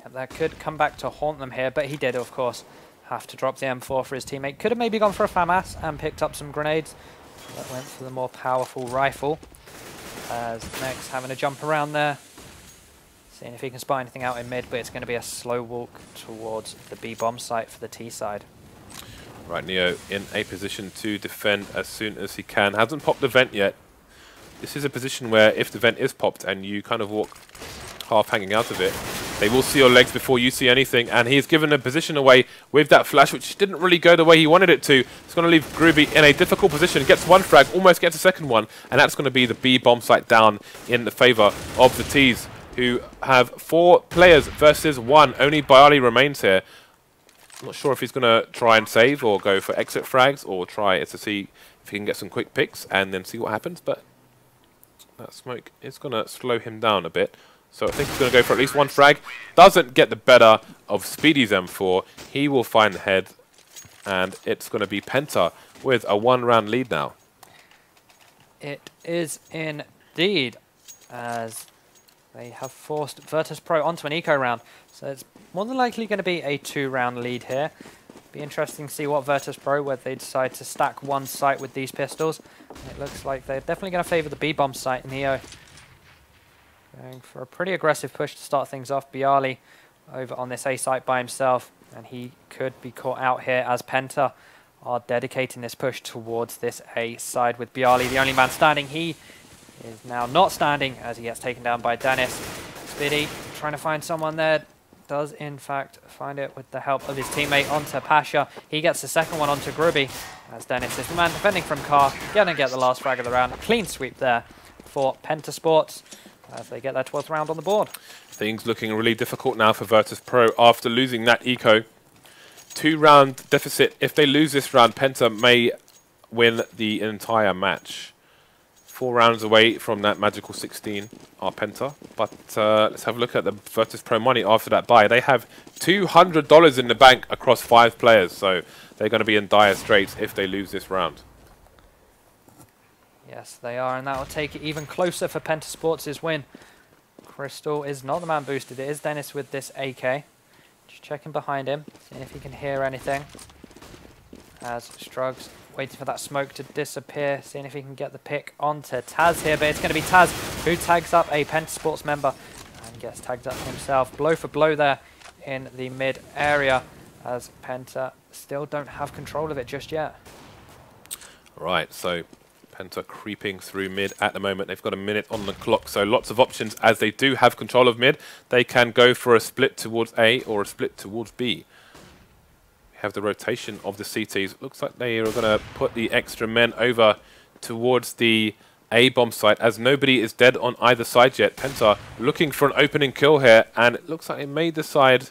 Yeah, that could come back to haunt them here, but he did, of course, have to drop the M4 for his teammate. Could have maybe gone for a FAMAS and picked up some grenades, but went for the more powerful rifle. As Nex having a jump around there. Seeing if he can spot anything out in mid, but it's going to be a slow walk towards the B bomb site for the T side. Right, Neo in a position to defend as soon as he can. Hasn't popped the vent yet. This is a position where if the vent is popped and you kind of walk half hanging out of it, They will see your legs before you see anything, and he's given a position away with that flash, which didn't really go the way he wanted it to. It's going to leave Groovy in a difficult position. Gets one frag, almost gets a second one, and that's going to be the B bomb site down in the favor of the T's, who have 4 players versus 1. Only Byali remains here. I'm not sure if he's going to try and save or go for exit frags or try to see if he can get some quick picks and then see what happens, but that smoke is going to slow him down a bit. So I think he's going to go for at least 1 frag. Doesn't get the better of Spiidi's M4. He will find the head, and it's going to be Penta with a 1-round lead now. It is indeed, as they have forced Virtus.pro onto an eco round. So it's more than likely going to be a 2-round lead here. Be interesting to see what Virtus.pro, whether they decide to stack one site with these pistols. It looks like they're definitely going to favour the B-bomb site. Neo going for a pretty aggressive push to start things off. Byali over on this A site by himself, and he could be caught out here as Penta are dedicating this push towards this A side with Byali, the only man standing. He is now not standing as he gets taken down by Denis. Spiidi trying to find someone there. Does in fact find it with the help of his teammate onto Pasha. He gets the second one onto Gruby as Denis is the man defending from car. Gonna get the last frag of the round. Clean sweep there for Penta Sports as they get their 12th round on the board. Things looking really difficult now for Virtus.pro after losing that eco. 2-round deficit. If they lose this round, Penta may win the entire match. 4 rounds away from that magical 16 are Penta. But let's have a look at the Virtus.pro money after that buy. They have $200 in the bank across 5 players, so they're going to be in dire straits if they lose this round. Yes, they are, and that will take it even closer for Penta Sports' win. kRYSTAL is not the man boosted. It is Denis with this AK. Just checking behind him, seeing if he can hear anything. As Strugs waiting for that smoke to disappear, seeing if he can get the pick onto TaZ here, but it's going to be TaZ who tags up a Penta Sports member and gets tagged up himself. Blow for blow there in the mid area as Penta still don't have control of it just yet. Right, so Penta creeping through mid at the moment. They've got a minute on the clock, so lots of options as they do have control of mid. They can go for a split towards A or a split towards B. Have the rotation of the CTs. Looks like they are going to put the extra men over towards the A bomb site as nobody is dead on either side yet. Penta looking for an opening kill here, and it looks like they may decide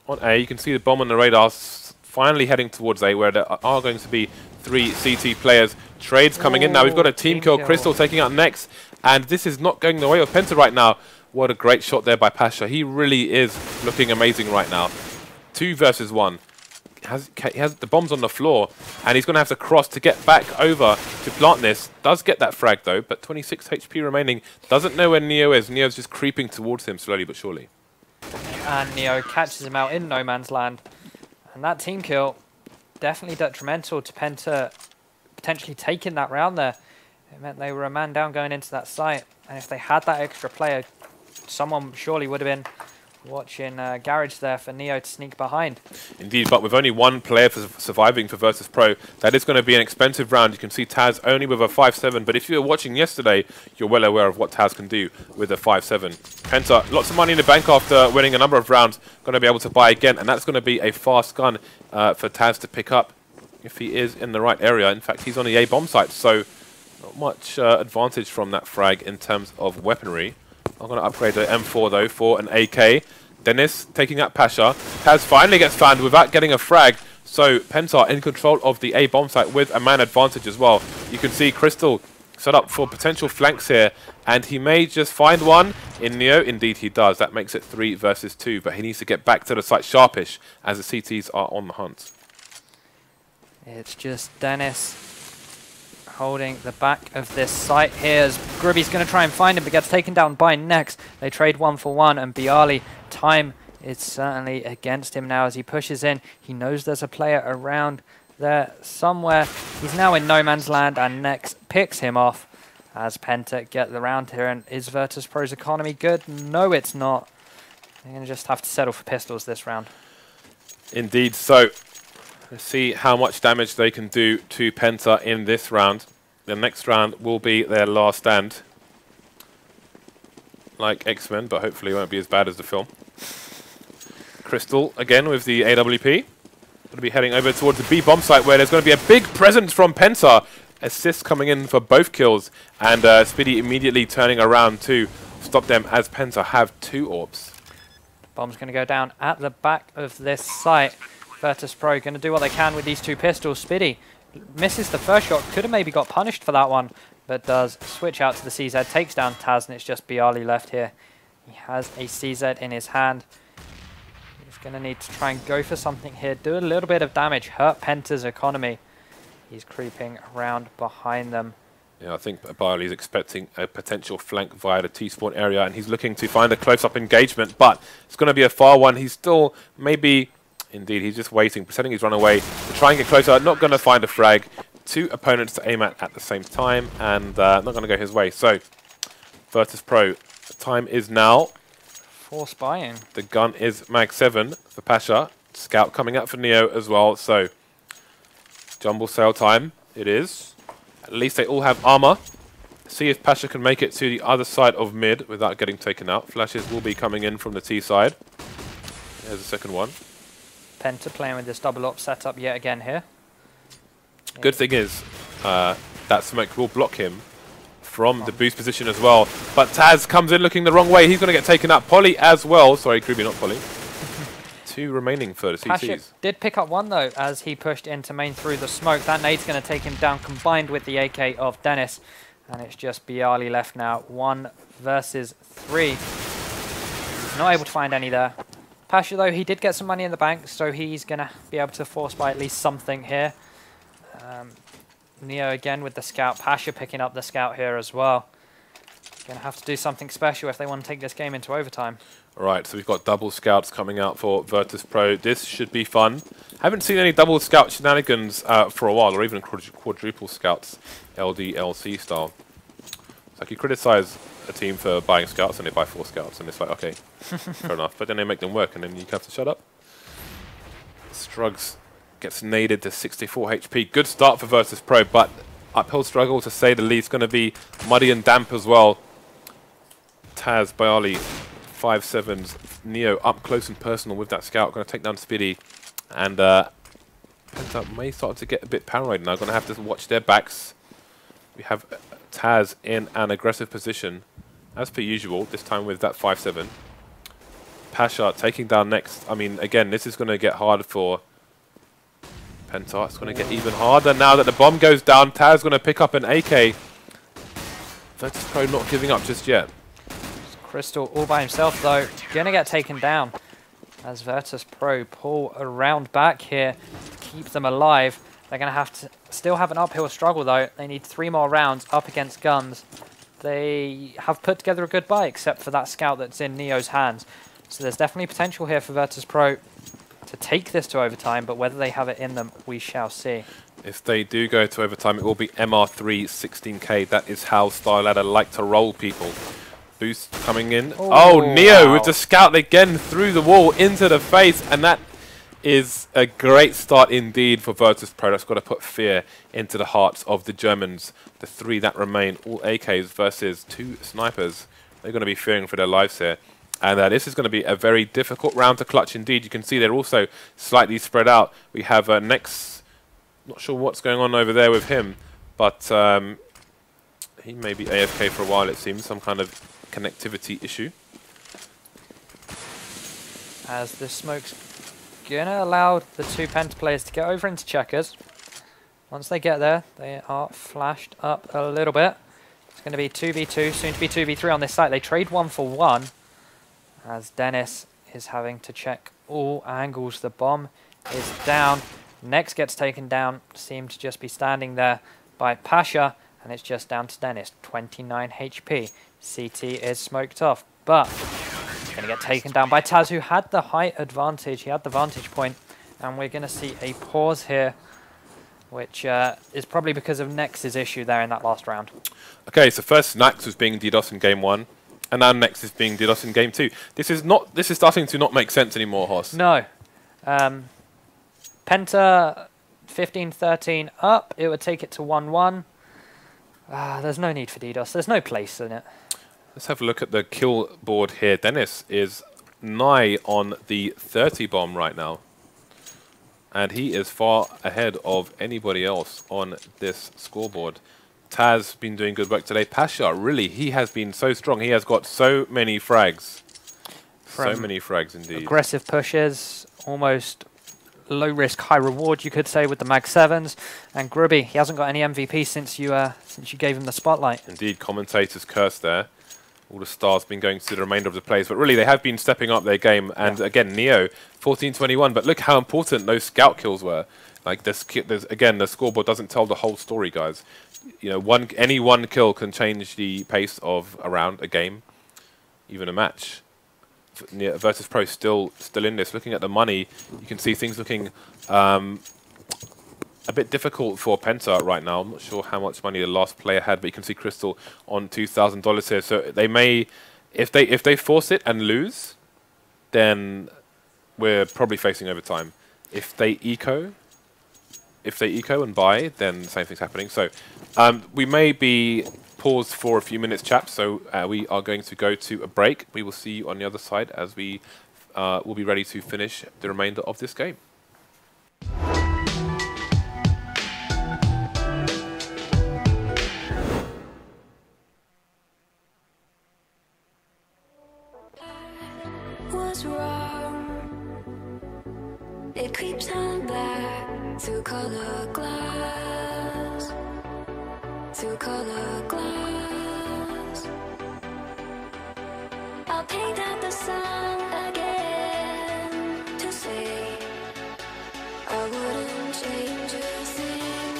on A. You can see the bomb on the radar finally heading towards A, where there are going to be 3 CT players. Trades coming in now. We've got a team kill. kRYSTAL taking out next, and this is not going the way of Penta right now. What a great shot there by Pasha. He really is looking amazing right now. 2 versus 1. He has the bombs on the floor, and he's going to have to cross to get back over to plant this. Does get that frag though, but 26 HP remaining. Doesn't know where Neo is. Neo's just creeping towards him slowly but surely. And Neo catches him out in no man's land. And that team kill, definitely detrimental to Penta potentially taking that round there. It meant they were a man down going into that site. And if they had that extra player, someone surely would have been watching garage there for Neo to sneak behind. Indeed, but with only 1 player for surviving for Virtus.pro, that is going to be an expensive round. You can see TaZ only with a 5-7, but if you were watching yesterday, you're well aware of what TaZ can do with a 5-7. Penta, lots of money in the bank after winning a number of rounds, going to be able to buy again, and that's going to be a fast gun for TaZ to pick up if he is in the right area. In fact, he's on the A bomb site, so not much advantage from that frag in terms of weaponry. I'm going to upgrade the M4 though for an AK. Denis taking out Pasha. TaZ finally gets found without getting a frag. So Penta in control of the A bomb site with a man advantage as well. You can see kRYSTAL set up for potential flanks here, and he may just find one in Neo. Indeed he does. That makes it 3 versus 2, but he needs to get back to the site sharpish as the CTs are on the hunt. It's just Denis holding the back of this site here as Gruby's going to try and find him, but gets taken down by Next. They trade 1 for 1, and Byali, time is certainly against him now as he pushes in. He knows there's a player around there somewhere. He's now in no man's land, and Next picks him off as Penta get the round here. And is Virtus.pro's economy good? No, it's not. They're going to just have to settle for pistols this round. Indeed, so let's see how much damage they can do to Penta in this round. The next round will be their last stand. Like X-Men, but hopefully it won't be as bad as the film. kRYSTAL again with the AWP. Going to be heading over towards the B bomb site where there's going to be a big presence from Penta. Assists coming in for both kills, and Spiidi immediately turning around to stop them as Penta have 2 orbs. Bomb's going to go down at the back of this site. Virtus.pro going to do what they can with these 2 pistols. Spiidi misses the first shot, could have maybe got punished for that one, but does switch out to the CZ, takes down TaZ, and it's just byali left here. He has a CZ in his hand. He's going to need to try and go for something here, do a little bit of damage, hurt Penta's economy. He's creeping around behind them. Yeah, I think byali is expecting a potential flank via the T-spawn area, and he's looking to find a close-up engagement, but it's going to be a far one. He's still maybe... Indeed, he's just waiting, pretending he's run away to try and get closer. Not going to find a frag. 2 opponents to aim at the same time, and not going to go his way. So, Virtus.pro, the time is now. Force buying. The gun is Mag 7 for Pasha. Scout coming up for Neo as well. So, jumble sale time it is. At least they all have armor. See if Pasha can make it to the other side of mid without getting taken out. Flashes will be coming in from the T side. There's the second one. Penta playing with this double op setup yet again here. Good thing is that smoke will block him from the boost position as well. But TaZ comes in looking the wrong way. He's going to get taken out. Poly as well. Sorry, Groovy, not Poly. 2 remaining for the CTs. Pasha did pick up one though as he pushed into main through the smoke. That nade's going to take him down combined with the AK of Denis. And it's just byali left now. 1 versus 3. He's not able to find any there. Pasha, though, he did get some money in the bank, so he's going to be able to force buy at least something here. Neo again with the scout. Pasha picking up the scout here as well. Going to have to do something special if they want to take this game into overtime. Right, so we've got double scouts coming out for Virtus.pro. This should be fun. Haven't seen any double scout shenanigans for a while, or even quadruple scouts, LDLC style. It's like you criticize a team for buying scouts and they buy 4 scouts, and it's like, okay, fair enough. But then they make them work, and then you have to shut up. Strugs gets naded to 64 HP. Good start for Virtus.pro, but uphill struggle to say the least. Going to be muddy and damp as well. TaZ, byali, 5-7s. Neo up close and personal with that scout. Going to take down Spiidi. And Penta may start to get a bit paranoid now. Going to have to watch their backs. We have TaZ in an aggressive position, as per usual, this time with that 5-7. Pasha taking down next. I mean, again, this is going to get hard for Penta. It's going to get even harder now that the bomb goes down. TaZ going to pick up an AK. Virtus.pro not giving up just yet. kRYSTAL all by himself, though. Going to get taken down as Virtus.pro pull around back here to keep them alive. They're going to have to still have an uphill struggle, though. They need 3 more rounds up against guns. They have put together a good buy, except for that scout that's in Neo's hands. So there's definitely potential here for Virtus.pro to take this to overtime, but whether they have it in them, we shall see. If they do go to overtime, it will be MR3 16K. That is how StarLadder like to roll people. Boost coming in. Oh, Neo wow. with the scout again through the wall into the face, and that is a great start indeed for Virtus.pro. That's got to put fear into the hearts of the Germans. The 3 that remain, all AKs versus 2 snipers. They're going to be fearing for their lives here. And this is going to be a very difficult round to clutch indeed. You can see they're also slightly spread out. We have Nex, not sure what's going on over there with him, but he may be AFK for a while, it seems. Some kind of connectivity issue. As the smoke's going to allow the 2 Penta players to get over into checkers. Once they get there, they are flashed up a little bit. It's going to be 2v2, soon to be 2v3 on this site. They trade 1 for 1. As Denis is having to check all angles. The bomb is down. Nex gets taken down. Seemed to just be standing there by Pasha. And it's just down to Denis. 29 HP. CT is smoked off. But he's going to get taken down by TaZ, who had the height advantage. He had the vantage point. And we're going to see a pause here, which is probably because of Nex's issue there in that last round. Okay, so first Snax was being DDoS in game 1. And now Nex is being DDoS in game 2. This is starting to not make sense anymore, Hoss. No. Penta 15-13 up. It would take it to 1-1. There's no need for DDoS. There's no place in it. Let's have a look at the kill board here. Denis is nigh on the 30 bomb right now. And he is far ahead of anybody else on this scoreboard. Taz been doing good work today. Pasha, really, he has been so strong. He has got so many frags. So many frags indeed. Aggressive pushes, almost low risk, high reward, you could say, with the Mag 7s. And Grubby, he hasn't got any MVP since you gave him the spotlight. Indeed, commentators curse there. All the stars been going to the remainder of the plays, but really they have been stepping up their game. And again, Neo, 14-21. But look how important those scout kills were. Like this, again, the scoreboard doesn't tell the whole story, guys. You know, any one kill can change the pace of a round, a game, even a match. Virtus.pro still in this. Looking at the money, you can see things looking a bit difficult for Penta right now. I'm not sure how much money the last player had, but you can see Crystal on $2,000 here. So they may, if they force it and lose, then we're probably facing overtime. If they eco and buy, then the same thing's happening. So we may be paused for a few minutes, chaps. So we are going to go to a break. We will see you on the other side as we will be ready to finish the remainder of this game. Was wrong. It creeps on back to color glass, to color glass. I'll paint out the sun again to say I wouldn't change a thing.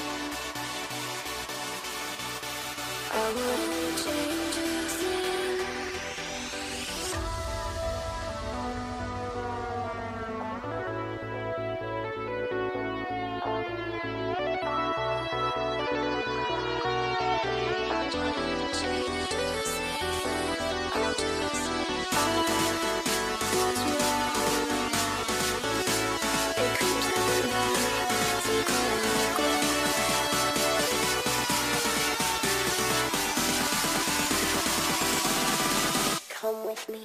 I wouldn't change a thing. Come with me.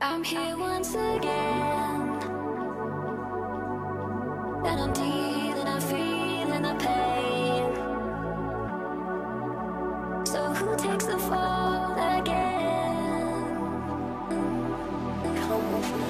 I'm here once again, and I'm dealing, I'm feeling the pain. So who takes the fall again? Come with me.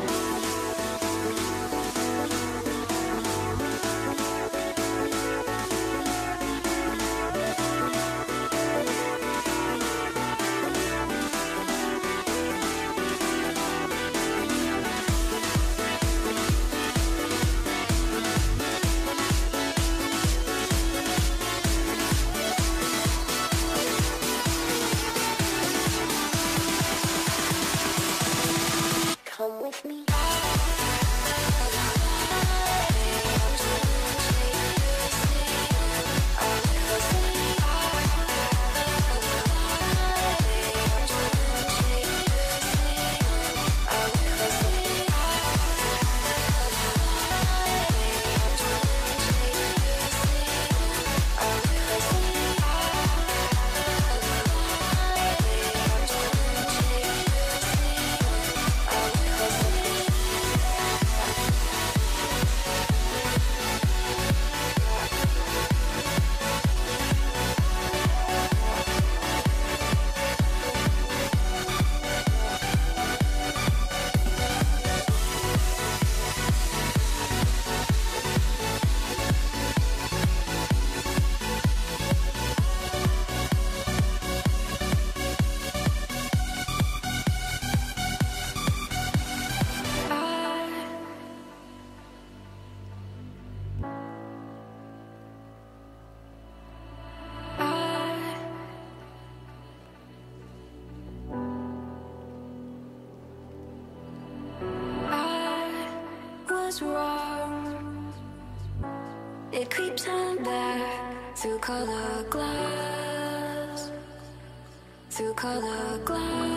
goes wrong, it creeps on back to color glass, to color glass.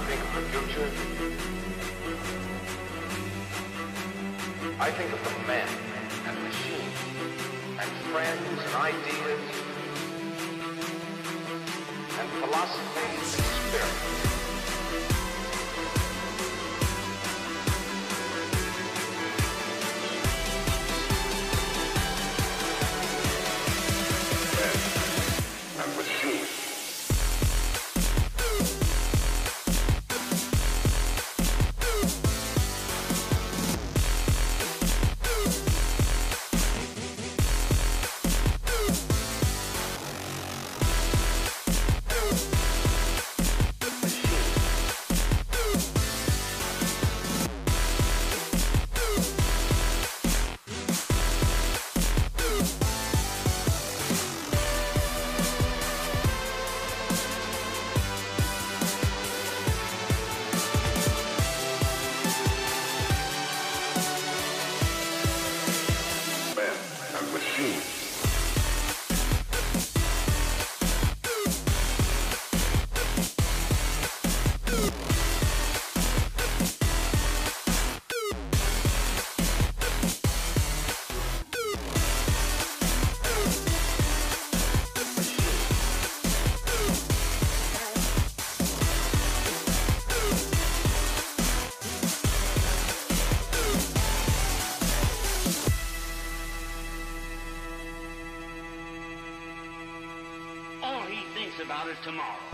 think of the future, I think of the men and machines and friends and ideas and philosophy and spirit. About it tomorrow.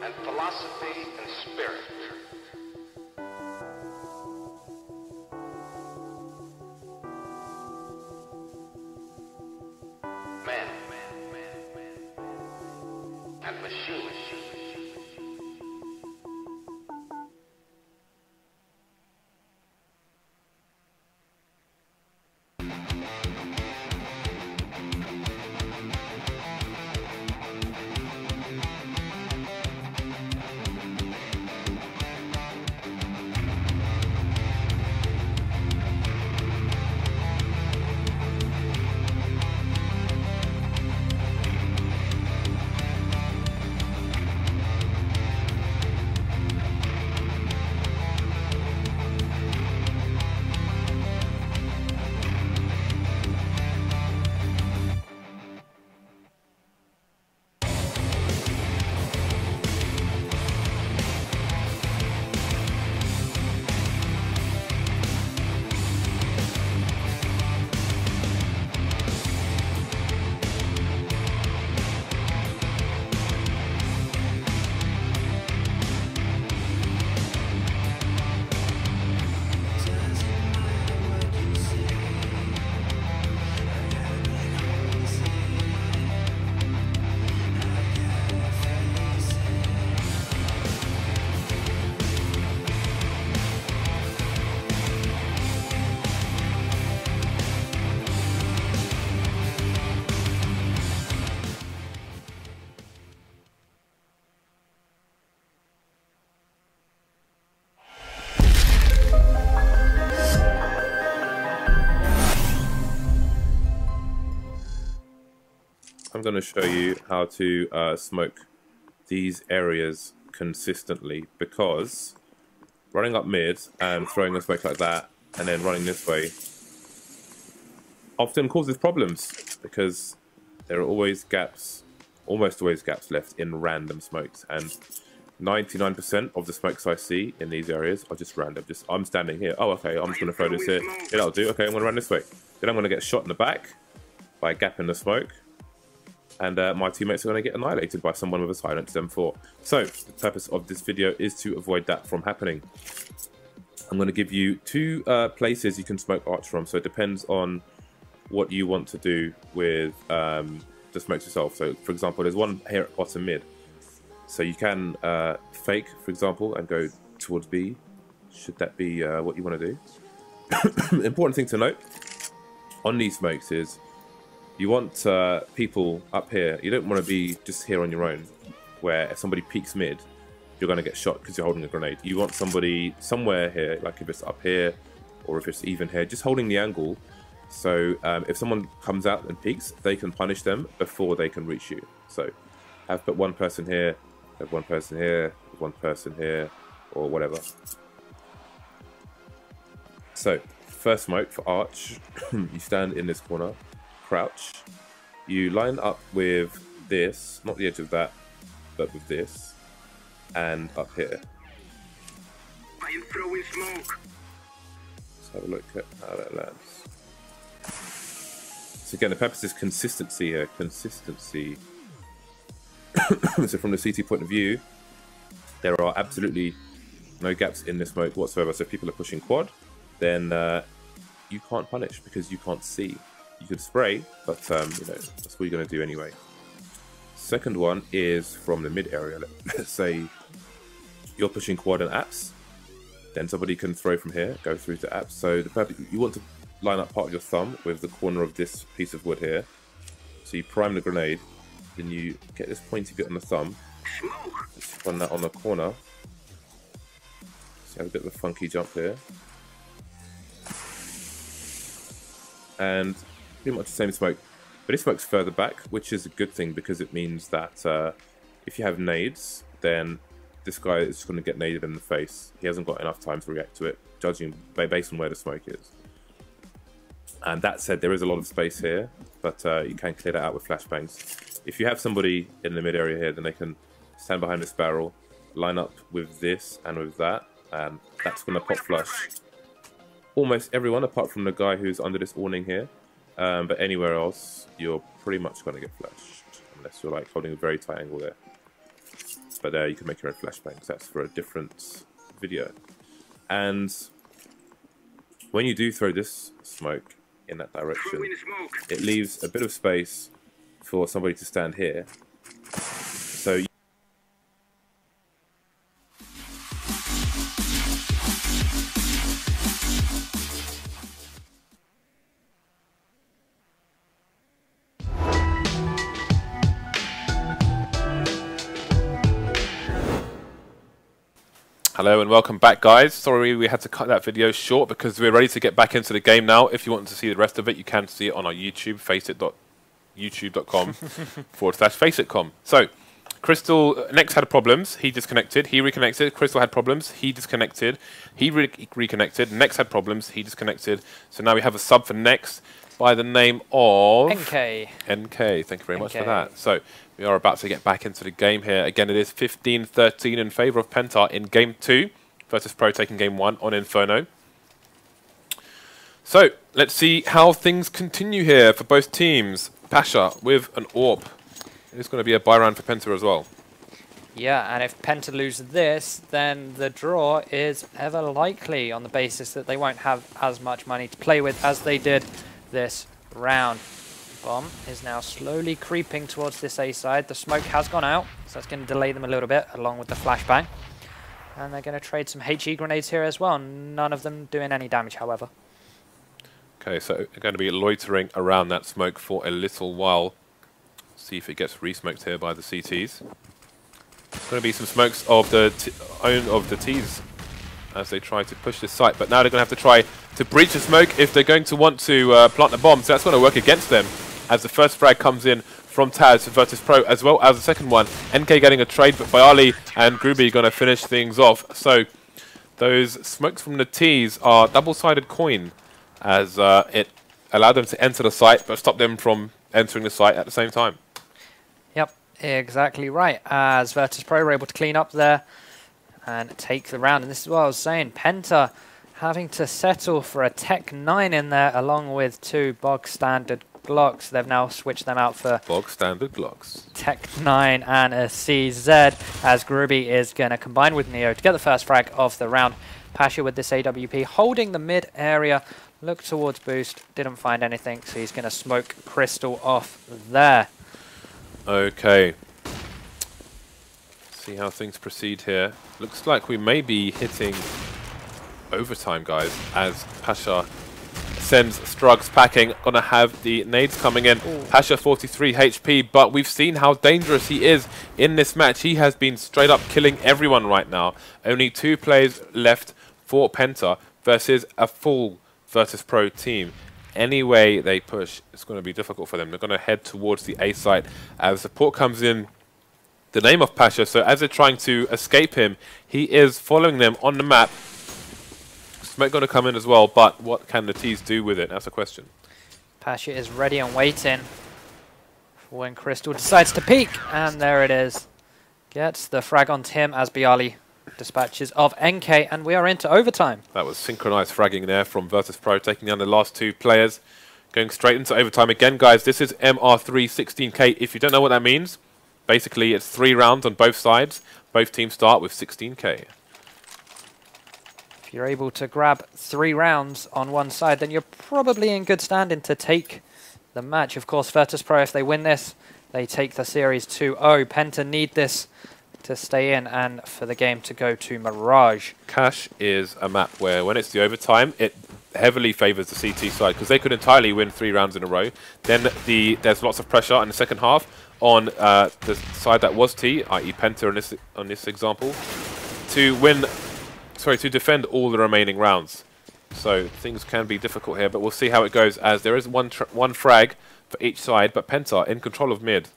And philosophy and spirit. Man and machine. I'm going to show you how to smoke these areas consistently, because running up mid and throwing a smoke like that and then running this way often causes problems, because there are always gaps, almost always gaps left in random smokes, and 99% of the smokes I see in these areas are just random. Just, I'm standing here, oh okay, I'm just going to throw this here, yeah, that'll do, okay, I'm going to run this way. Then I'm going to get shot in the back by a gap in the smoke, and my teammates are going to get annihilated by someone with a silenced M4. So the purpose of this video is to avoid that from happening. I'm going to give you two places you can smoke arch from, so it depends on what you want to do with the smokes yourself. So for example, there's one here at bottom mid, so you can fake, for example, and go towards B, should that be what you want to do. Important thing to note on these smokes is you want people up here. You don't want to be just here on your own, where if somebody peeks mid, you're going to get shot because you're holding a grenade. You want somebody somewhere here, like if it's up here or if it's even here, just holding the angle. So if someone comes out and peeks, they can punish them before they can reach you. So I've put one person here, have one person here, one person here, or whatever. So first smoke for arch, you stand in this corner, crouch, you line up with this, not the edge of that, but with this, and up here. I am throwing smoke. Let's have a look at how that lands. So again, the purpose is consistency here, consistency. So from the CT point of view, there are absolutely no gaps in this smoke whatsoever. So if people are pushing quad, then you can't punish because you can't see. You could spray, but you know, that's what you're going to do anyway. Second one is from the mid area. Let's say you're pushing quad and apps, then somebody can throw from here, go through to apps. So the purpose, you want to line up part of your thumb with the corner of this piece of wood here. So you prime the grenade, then you get this pointy bit on the thumb, just run that on the corner. So you have a bit of a funky jump here. And pretty much the same smoke, but this smoke's further back, which is a good thing because it means that if you have nades, then this guy is just going to get naded in the face. He hasn't got enough time to react to it, judging based on where the smoke is. And that said, there is a lot of space here, but you can clear that out with flashbangs. If you have somebody in the mid area here, then they can stand behind this barrel, line up with this and with that, and that's going to pop flush almost everyone apart from the guy who's under this awning here. But anywhere else, you're pretty much going to get flashed, unless you're like holding a very tight angle there. But you can make your own flashbangs. That's for a different video. And when you do throw this smoke in that direction, it leaves a bit of space for somebody to stand here. So hello and welcome back, guys. Sorry we had to cut that video short because we're ready to get back into the game now. If you want to see the rest of it, you can see it on our YouTube, faceit.youtube.com/faceitcom. So, Crystal next had problems. He disconnected. He reconnected. Crystal had problems. He disconnected. He reconnected. Next had problems. He disconnected. So now we have a sub for next by the name of NK. NK. Thank you very much for that. So we are about to get back into the game here. Again, it is 15-13 in favour of Penta in Game 2. Virtus.pro taking Game 1 on Inferno. So, let's see how things continue here for both teams. Pasha with an AWP. It's going to be a buy round for Penta as well. Yeah, and if Penta lose this, then the draw is ever likely on the basis that they won't have as much money to play with as they did this round. Bomb is now slowly creeping towards this A side. The smoke has gone out, so that's going to delay them a little bit, along with the flashbang. And they're going to trade some HE grenades here as well. None of them doing any damage, however. Okay, so they're going to be loitering around that smoke for a little while. See if it gets re-smoked here by the CTs. There's going to be some smokes of the T's as they try to push this site, but now they're going to have to try to breach the smoke if they're going to want to plant the bomb. So that's going to work against them as the first frag comes in from TaZ to Virtus.pro, as well as the second one. NK getting a trade, but byali and Gruby going to finish things off. So those smokes from the T's are double-sided coin, as it allowed them to enter the site, but stopped them from entering the site at the same time. Yep, exactly right. As Virtus.pro were able to clean up there and take the round. And this is what I was saying. Penta having to settle for a Tech 9 in there, along with 2 bog standard Glocks. They've now switched them out for bog standard Glocks. Tech 9 and a CZ, as Gruby is going to combine with Neo to get the first frag of the round. Pasha with this AWP holding the mid area. Look towards boost, didn't find anything, so he's going to smoke kRYSTAL off there. Okay. See how things proceed here. Looks like we may be hitting overtime, guys, as Pasha sends Strugs packing. Gonna have the nades coming in. Ooh. Pasha 43 HP, but we've seen how dangerous he is in this match. He has been straight up killing everyone right now. Only 2 players left for Penta versus a full Virtus.pro team. Any way they push, it's going to be difficult for them. They're going to head towards the A site as support comes in the name of Pasha. So as they're trying to escape him, he is following them on the map. Smoke going to come in as well, but what can the T's do with it? That's the question. Pasha is ready and waiting for when kRYSTAL decides to peek, and there it is. Gets the frag onto him as byali dispatches of NK, and we are into overtime. That was synchronized fragging there from Virtus.pro, taking down the last 2 players. Going straight into overtime again, guys. This is MR3 16k. If you don't know what that means, basically it's 3 rounds on both sides. Both teams start with 16k. If you're able to grab 3 rounds on one side, then you're probably in good standing to take the match. Of course, Virtus.pro, if they win this, they take the series 2-0. Penta need this to stay in and for the game to go to Mirage. Cash is a map where when it's the overtime, it heavily favors the CT side because they could entirely win 3 rounds in a row. Then there's lots of pressure in the second half on the side that was T, i.e. Penta on this example, to defend all the remaining rounds. So things can be difficult here, but we'll see how it goes, as there is one frag for each side, but Penta in control of mid.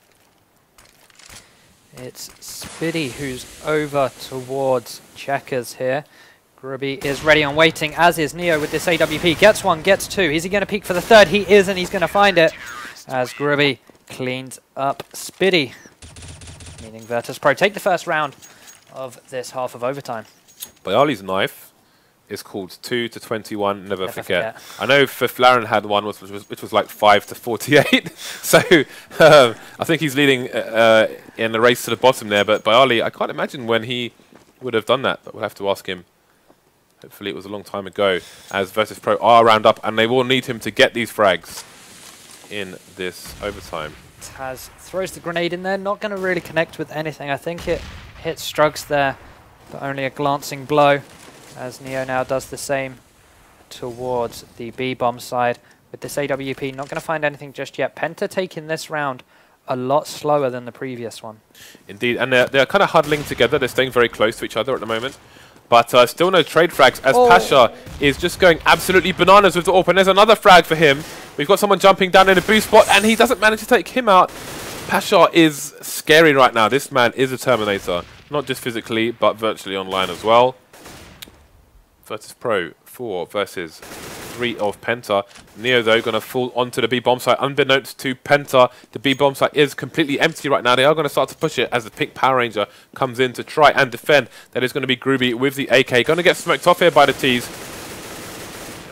It's Spiidi who's over towards checkers here. Gruby is ready and waiting, as is Neo with this AWP. Gets 1, gets 2. Is he going to peek for the 3rd? He is, and he's going to find it as Gruby cleans up Spiidi. Meaning Virtus.pro take the first round of this half of overtime. byali's knife is called 2 to 21, never forget. I know Fifth Laren had one which was like 5 to 48. So I think he's leading in the race to the bottom there, but byali, I can't imagine when he would have done that, but we'll have to ask him. Hopefully it was a long time ago, as Virtus.pro are round up, and they will need him to get these frags in this overtime. TaZ throws the grenade in there, not going to really connect with anything. I think it hits Strugs there, but only a glancing blow, as Neo now does the same towards the B-bomb side. With this AWP, not going to find anything just yet. Penta taking this round a lot slower than the previous one. Indeed, and they're kind of huddling together. They're staying very close to each other at the moment. But still no trade frags, as Pasha is just going absolutely bananas with the AWP. And there's another frag for him. We've got someone jumping down in a boost spot, and he doesn't manage to take him out. Pasha is scary right now. This man is a Terminator. Not just physically, but virtually online as well. Virtus.pro 4 versus 3 of Penta. Neo, though, going to fall onto the B-bomb site. Unbeknownst to Penta, the B-bomb site is completely empty right now. They are going to start to push it as the pink Power Ranger comes in to try and defend. That is going to be Gruby with the AK. Going to get smoked off here by the T's.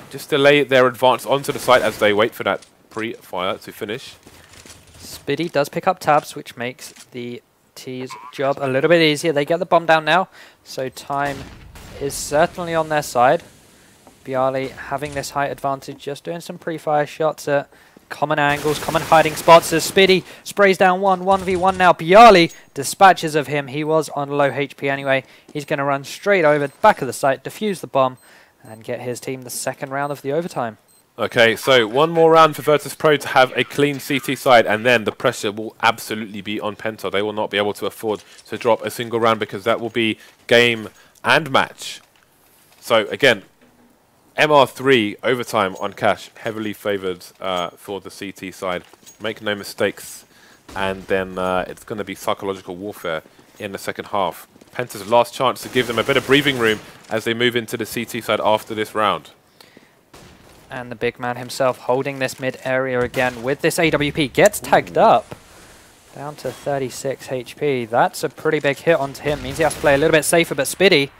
Just delay their advance onto the site as they wait for that pre-fire to finish. Spiidi does pick up tabs, which makes the T's job a little bit easier. They get the bomb down now, so time is certainly on their side. byali having this height advantage, just doing some pre-fire shots at common angles, common hiding spots as Spiidi sprays down 1v1 now. byali dispatches of him. He was on low HP anyway. He's going to run straight over, back of the site, defuse the bomb, and get his team the 2nd round of the overtime. Okay, so one more round for Virtus.pro to have a clean CT side, and then the pressure will absolutely be on Penta. They will not be able to afford to drop a single round, because that will be game and match. So again, MR3 overtime on cash, heavily favoured for the CT side. Make no mistakes and then it's going to be psychological warfare in the second half. Penta's last chance to give them a bit of breathing room as they move into the CT side after this round. And the big man himself holding this mid area again with this AWP. Gets tagged up. Down to 36 HP. That's a pretty big hit onto him. Means he has to play a little bit safer, but Spiidi,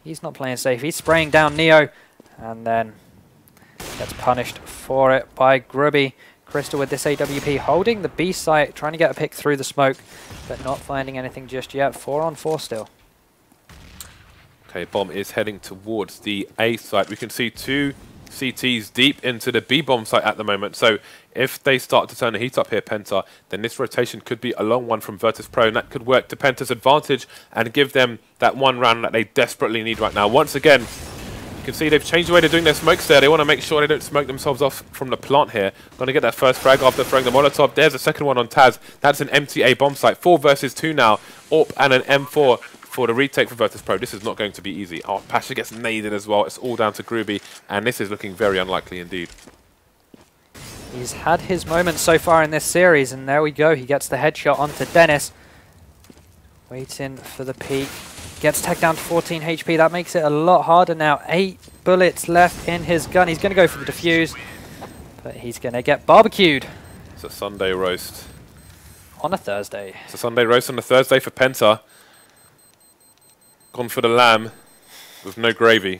he's not playing safe. He's spraying down Neo and then gets punished for it by Grubby. kRYSTAL with this AWP holding the B site, trying to get a pick through the smoke, but not finding anything just yet. 4 on 4 still. Okay, bomb is heading towards the A site. We can see 2 CTs deep into the B bomb site at the moment. So if they start to turn the heat up here, Penta, then this rotation could be a long one from Virtus.pro, and that could work to Penta's advantage and give them that one round that they desperately need right now. Once again, you can see they've changed the way they're doing their smokes there. They want to make sure they don't smoke themselves off from the plant here. Going to get that first frag after throwing the Molotov. There's a second one on TaZ. That's an empty A bomb site. 4 versus 2 now. AWP and an M4 for the retake for Virtus.pro. This is not going to be easy. Oh, Pasha gets naded as well. It's all down to Grubby, and this is looking very unlikely indeed. He's had his moments so far in this series, and there we go. He gets the headshot onto Denis. Waiting for the peek. Gets tagged down to 14 HP. That makes it a lot harder now. 8 bullets left in his gun. He's going to go for the defuse, but he's going to get barbecued. It's a Sunday roast. On a Thursday. It's a Sunday roast on a Thursday for Penta. Gone for the lamb with no gravy.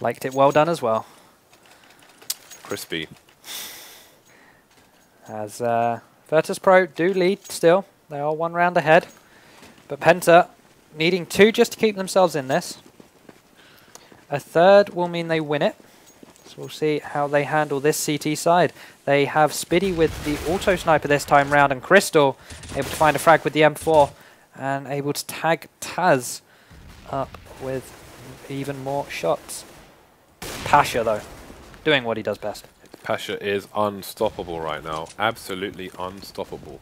Liked it well done as well. Crispy. As Virtus.pro do lead still. They are 1 round ahead. But Penta needing 2 just to keep themselves in this. A third will mean they win it. So we'll see how they handle this CT side. They have Spiidi with the auto sniper this time round, and kRYSTAL able to find a frag with the M4 and able to tag TaZ up with even more shots. Pasha though, doing what he does best. Pasha is unstoppable right now. Absolutely unstoppable.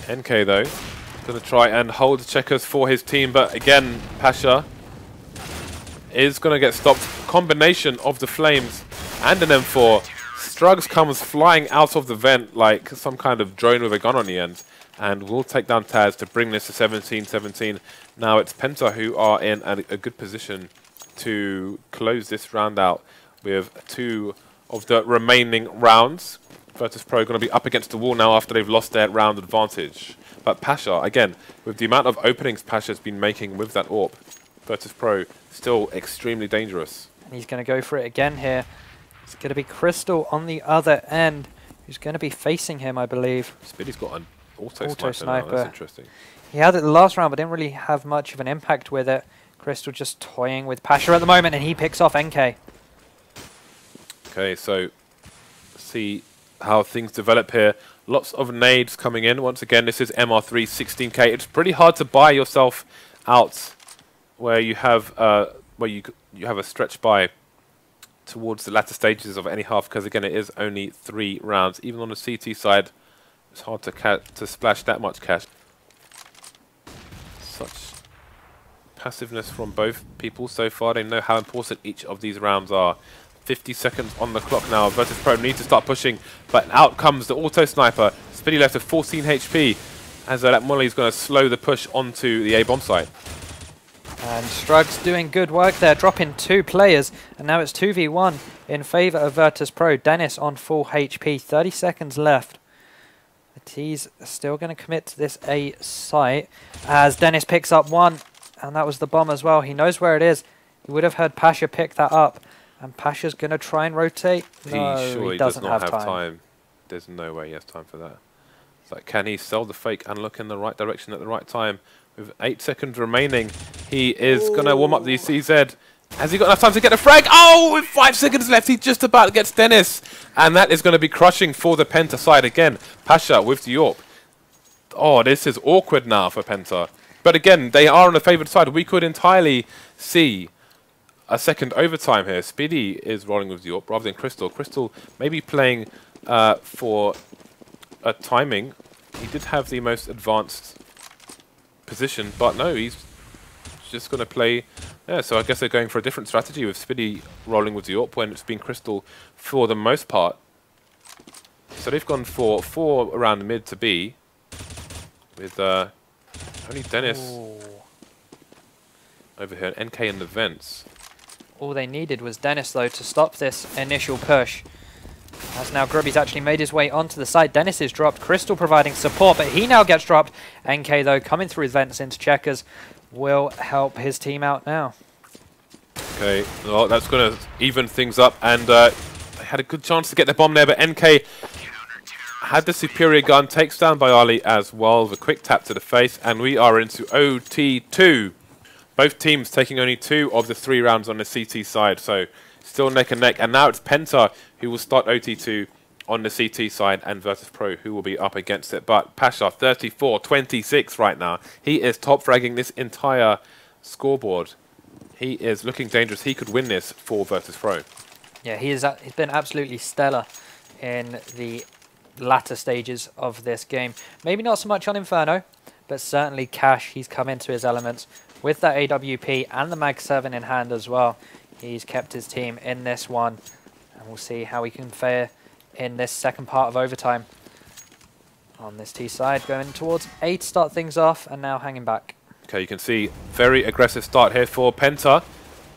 NK though, going to try and hold the checkers for his team, but again, Pasha is going to get stopped. Combination of the flames and an M4. Strugs comes flying out of the vent like some kind of drone with a gun on the end, and will take down TaZ to bring this to 17-17. Now it's Penta who are in a good position to close this round out with 2 of the remaining rounds. Virtus.pro going to be up against the wall now after they've lost their round advantage. But Pasha, again, with the amount of openings Pasha's been making with that AWP, Virtus.pro still extremely dangerous. And he's going to go for it again here. It's going to be kRYSTAL on the other end, who's going to be facing him, I believe. Spiidi's got an auto sniper. That's interesting. He had it the last round, but didn't really have much of an impact with it. kRYSTAL just toying with Pasha at the moment, and he picks off NK. Okay, so see how things develop here. Lots of nades coming in. Once again, this is MR3 16k. It's pretty hard to buy yourself out where you have you have a stretch buy towards the latter stages of any half, because again it is only 3 rounds. Even on the CT side, it's hard to splash that much cash. Such passiveness from both people so far. They know how important each of these rounds are. 50 seconds on the clock now. Virtus.pro need to start pushing, but out comes the auto sniper. Spiidi left with 14 HP, as that molly is going to slow the push onto the A bomb site. And Strugs doing good work there, dropping 2 players, and now it's 2v1 in favour of Virtus.pro. Denis on full HP, 30 seconds left. But he's still going to commit to this A site, as Denis picks up 1, and that was the bomb as well. He knows where it is. He would have heard Pasha pick that up, and Pasha's going to try and rotate. No, he doesn't have time. There's no way he has time for that. It's like, can he sell the fake and look in the right direction at the right time? With 8 seconds remaining, he is going to warm up the CZ. Has he got enough time to get a frag? Oh, with 5 seconds left, he just about gets Denis. And that is going to be crushing for the Penta side again. Pasha with the AWP. Oh, this is awkward now for Penta. But again, they are on the favoured side. We could entirely see a second overtime here. Spiidi is rolling with the AWP rather than kRYSTAL. kRYSTAL maybe playing for a timing. He did have the most advanced position, but no, he's just going to play. Yeah, so I guess they're going for a different strategy with Spiidi rolling with the AWP when it's been kRYSTAL for the most part. So they've gone for 4 around mid to B with only Denis over here, and NK in the vents. All they needed was Denis, though, to stop this initial push. As now Grubby's actually made his way onto the site. Denis is dropped. kRYSTAL providing support, but he now gets dropped. NK, though, coming through his vents into checkers, will help his team out now. Okay, well, that's going to even things up, and they had a good chance to get the bomb there, but NK had the superior gun, takes down byali as well, with a quick tap to the face, and we are into OT2. Both teams taking only 2 of the 3 rounds on the CT side, so still neck and neck. And now it's Penta who will start OT2 on the CT side, and Virtus.pro who will be up against it. But Pasha, 34-26 right now. He is top fragging this entire scoreboard. He is looking dangerous. He could win this for Virtus.pro. Yeah, he's been absolutely stellar in the latter stages of this game. Maybe not so much on Inferno, but certainly Cash, he's come into his elements with that AWP and the Mag 7 in hand as well. He's kept his team in this one, and we'll see how he can fare in this second part of overtime. On this T side, going towards A to start things off, and now hanging back. Okay, you can see very aggressive start here for Penta.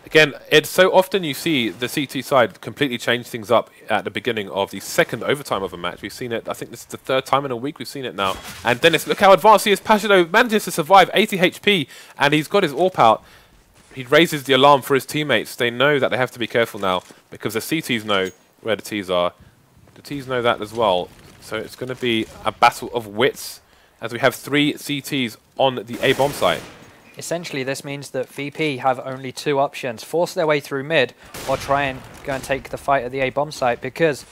Again, it's so often you see the CT side completely change things up at the beginning of the second overtime of a match. We've seen it, I think this is the 3rd time in a week we've seen it now. And Denis, look how advanced he is. Pasha, though, manages to survive 80 HP, and he's got his AWP out. He raises the alarm for his teammates. They know that they have to be careful now, because the CTs know where the Ts are. The Ts know that as well. So it's going to be a battle of wits, as we have 3 CTs on the A bomb site. Essentially, this means that VP have only 2 options: force their way through mid, or try and go and take the fight at the A bomb site, because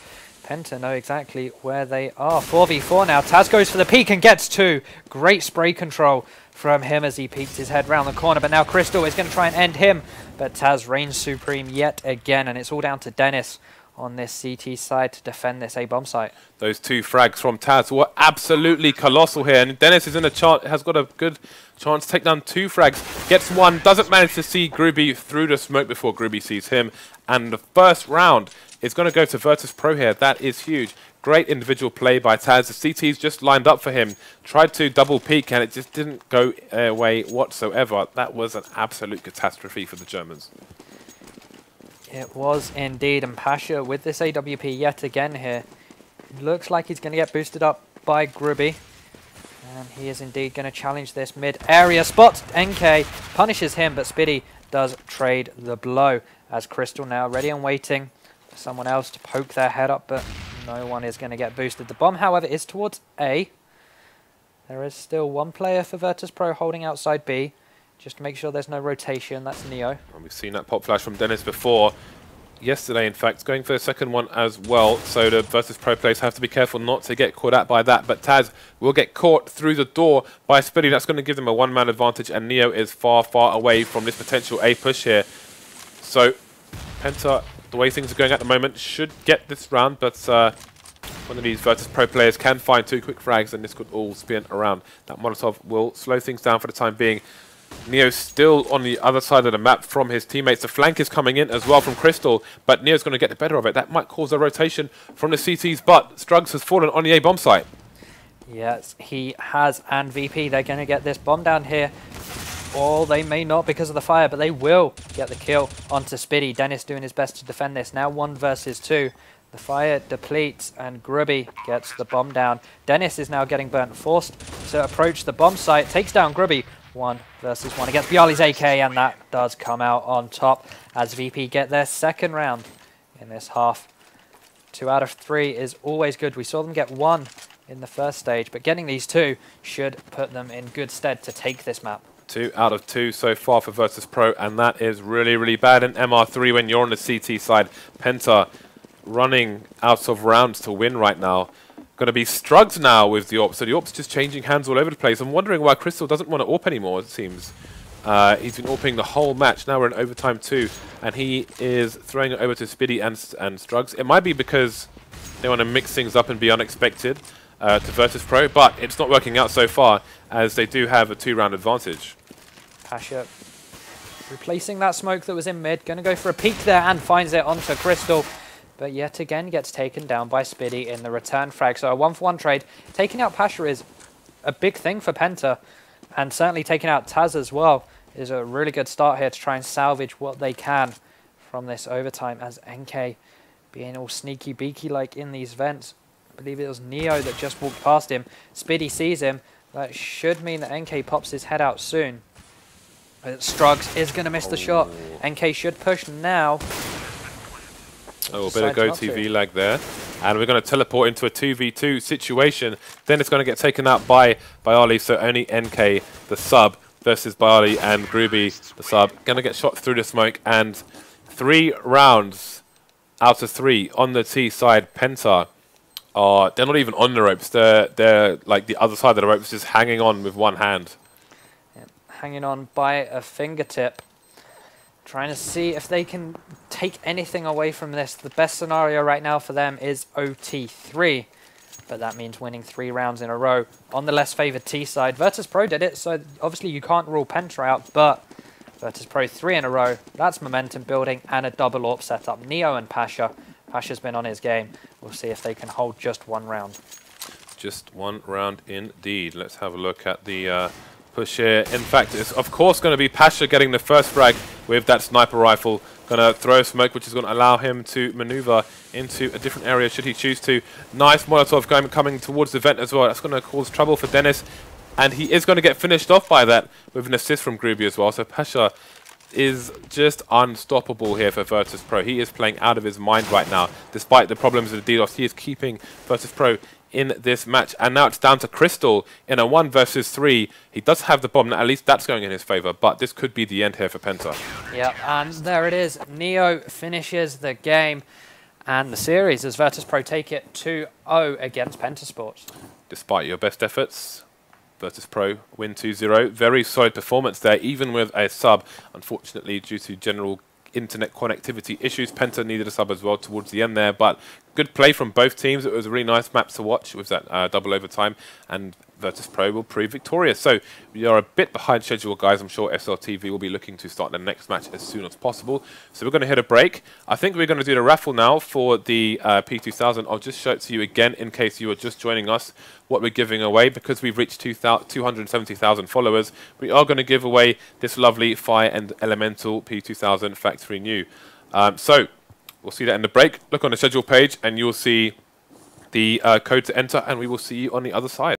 Penta know exactly where they are. 4v4 now. TaZ goes for the peek and gets 2. Great spray control from him as he peeks his head round the corner, but now kRYSTAL is going to try and end him, but TaZ reigns supreme yet again, and it's all down to Denis on this CT side to defend this A bomb site. Those 2 frags from TaZ were absolutely colossal here, and Denis is in a chance, has got a good chance to take down 2 frags. Gets 1, doesn't manage to see Grubby through the smoke before Grubby sees him, and the first round is going to go to Virtus.pro here. That is huge. Great individual play by TaZ. The CT's just lined up for him, tried to double peek, and it just didn't go away whatsoever. That was an absolute catastrophe for the Germans. It was indeed, and Pasha with this AWP yet again here. Looks like he's going to get boosted up by Grubby. And he is indeed going to challenge this mid-area spot. NK punishes him, but Spiidi does trade the blow, as kRYSTAL now ready and waiting for someone else to poke their head up, but no one is going to get boosted. The bomb, however, is towards A. There is still 1 player for Virtus.pro holding outside B, just to make sure there's no rotation. That's Neo. And we've seen that pop flash from Denis before. Yesterday, in fact, going for the second one as well. So the Virtus.pro players have to be careful not to get caught out by that. But TaZ will get caught through the door by Spiidi. That's going to give them a 1-man advantage. And Neo is far, far away from this potential A push here. So Penta, the way things are going at the moment, should get this round. But one of these Virtus.pro players can find 2 quick frags, and this could all spin around. That Molotov will slow things down for the time being. Neo's still on the other side of the map from his teammates. The flank is coming in as well from kRYSTAL, but Neo's going to get the better of it. That might cause a rotation from the CTs, but Strugs has fallen on the A bomb site. Yes, he has, and VP, they're going to get this bomb down here. Or they may not because of the fire, but they will get the kill onto Spiidi. Denis doing his best to defend this. Now 1 versus 2. The fire depletes, and Grubby gets the bomb down. Denis is now getting burnt, forced to approach the bomb site. Takes down Grubby. 1 versus 1 against byali's AK, and that does come out on top as VP get their second round in this half. 2 out of 3 is always good. We saw them get 1 in the first stage, but getting these 2 should put them in good stead to take this map. 2 out of 2 so far for Virtus.pro, and that is really, really bad in MR3 when you're on the CT side. Penta running out of rounds to win right now. Going to be Strugs now with the AWP. So the AWP's just changing hands all over the place. I'm wondering why kRYSTAL doesn't want to AWP anymore, it seems. He's been AWPing the whole match. Now we're in overtime 2, and he is throwing it over to Spiidi and Strugs. It might be because they want to mix things up and be unexpected to Virtus.pro, but it's not working out so far, as they do have a 2-round advantage. Pasha replacing that smoke that was in mid. Going to go for a peek there and finds it onto kRYSTAL. But yet again gets taken down by Spiidi in the return frag. So a 1-for-1 trade. Taking out Pasha is a big thing for Penta. And certainly taking out TaZ as well is a really good start here to try and salvage what they can from this overtime, as NK being all sneaky beaky like in these vents. I believe it was Neo that just walked past him. Spiidi sees him. That should mean that NK pops his head out soon. But Strugs is going to miss the shot. NK should push now. Oh, a bit of GoTV lag there. And we're going to teleport into a 2v2 situation. Then it's going to get taken out by byali, so only NK, the sub, versus byali and Groovy, the sub. Going to get shot through the smoke, and 3 rounds out of 3 on the T side. Penta are, they're not even on the ropes. They're like the other side of the ropes, just hanging on with one hand. Yeah, hanging on by a fingertip. Trying to see if they can take anything away from this. The best scenario right now for them is OT3. But that means winning 3 rounds in a row on the less favoured T side. Virtus.pro did it, so obviously you can't rule Penta out, but Virtus.pro 3 in a row. That's momentum building and a double AWP setup. Neo and Pasha. Pasha's been on his game. We'll see if they can hold just 1 round. Just 1 round indeed. Let's have a look at the push here. In fact, it's of course going to be Pasha getting the first frag with that sniper rifle. Going to throw smoke, which is going to allow him to maneuver into a different area should he choose to. Nice Molotov coming towards the vent as well. That's going to cause trouble for Denis. And he is going to get finished off by that with an assist from Groovy as well. So Pasha is just unstoppable here for Virtus.pro. He is playing out of his mind right now. Despite the problems with the DDoS, he is keeping Virtus.pro in this match. And now it's down to kRYSTAL in a 1 versus 3. He does have the bomb. At least that's going in his favor. But this could be the end here for Penta. Yep, and there it is. Neo finishes the game and the series as Virtus.pro take it 2-0 against Penta Sports. Despite your best efforts, Virtus.pro win 2-0. Very solid performance there, even with a sub. Unfortunately, due to general internet connectivity issues, Penta needed a sub as well towards the end there. But good play from both teams. It was a really nice map to watch with that double overtime. And Virtus.pro will prove victorious. So we are a bit behind schedule, guys. I'm sure SLTV will be looking to start the next match as soon as possible. So we're going to hit a break. I think we're going to do the raffle now for the P2000. I'll just show it to you again in case you are just joining us. What we're giving away, because we've reached 270,000 followers, we are going to give away this lovely Fire and Elemental P2000 Factory New. So we'll see that in the break. Look on the schedule page and you'll see the code to enter, and we will see you on the other side.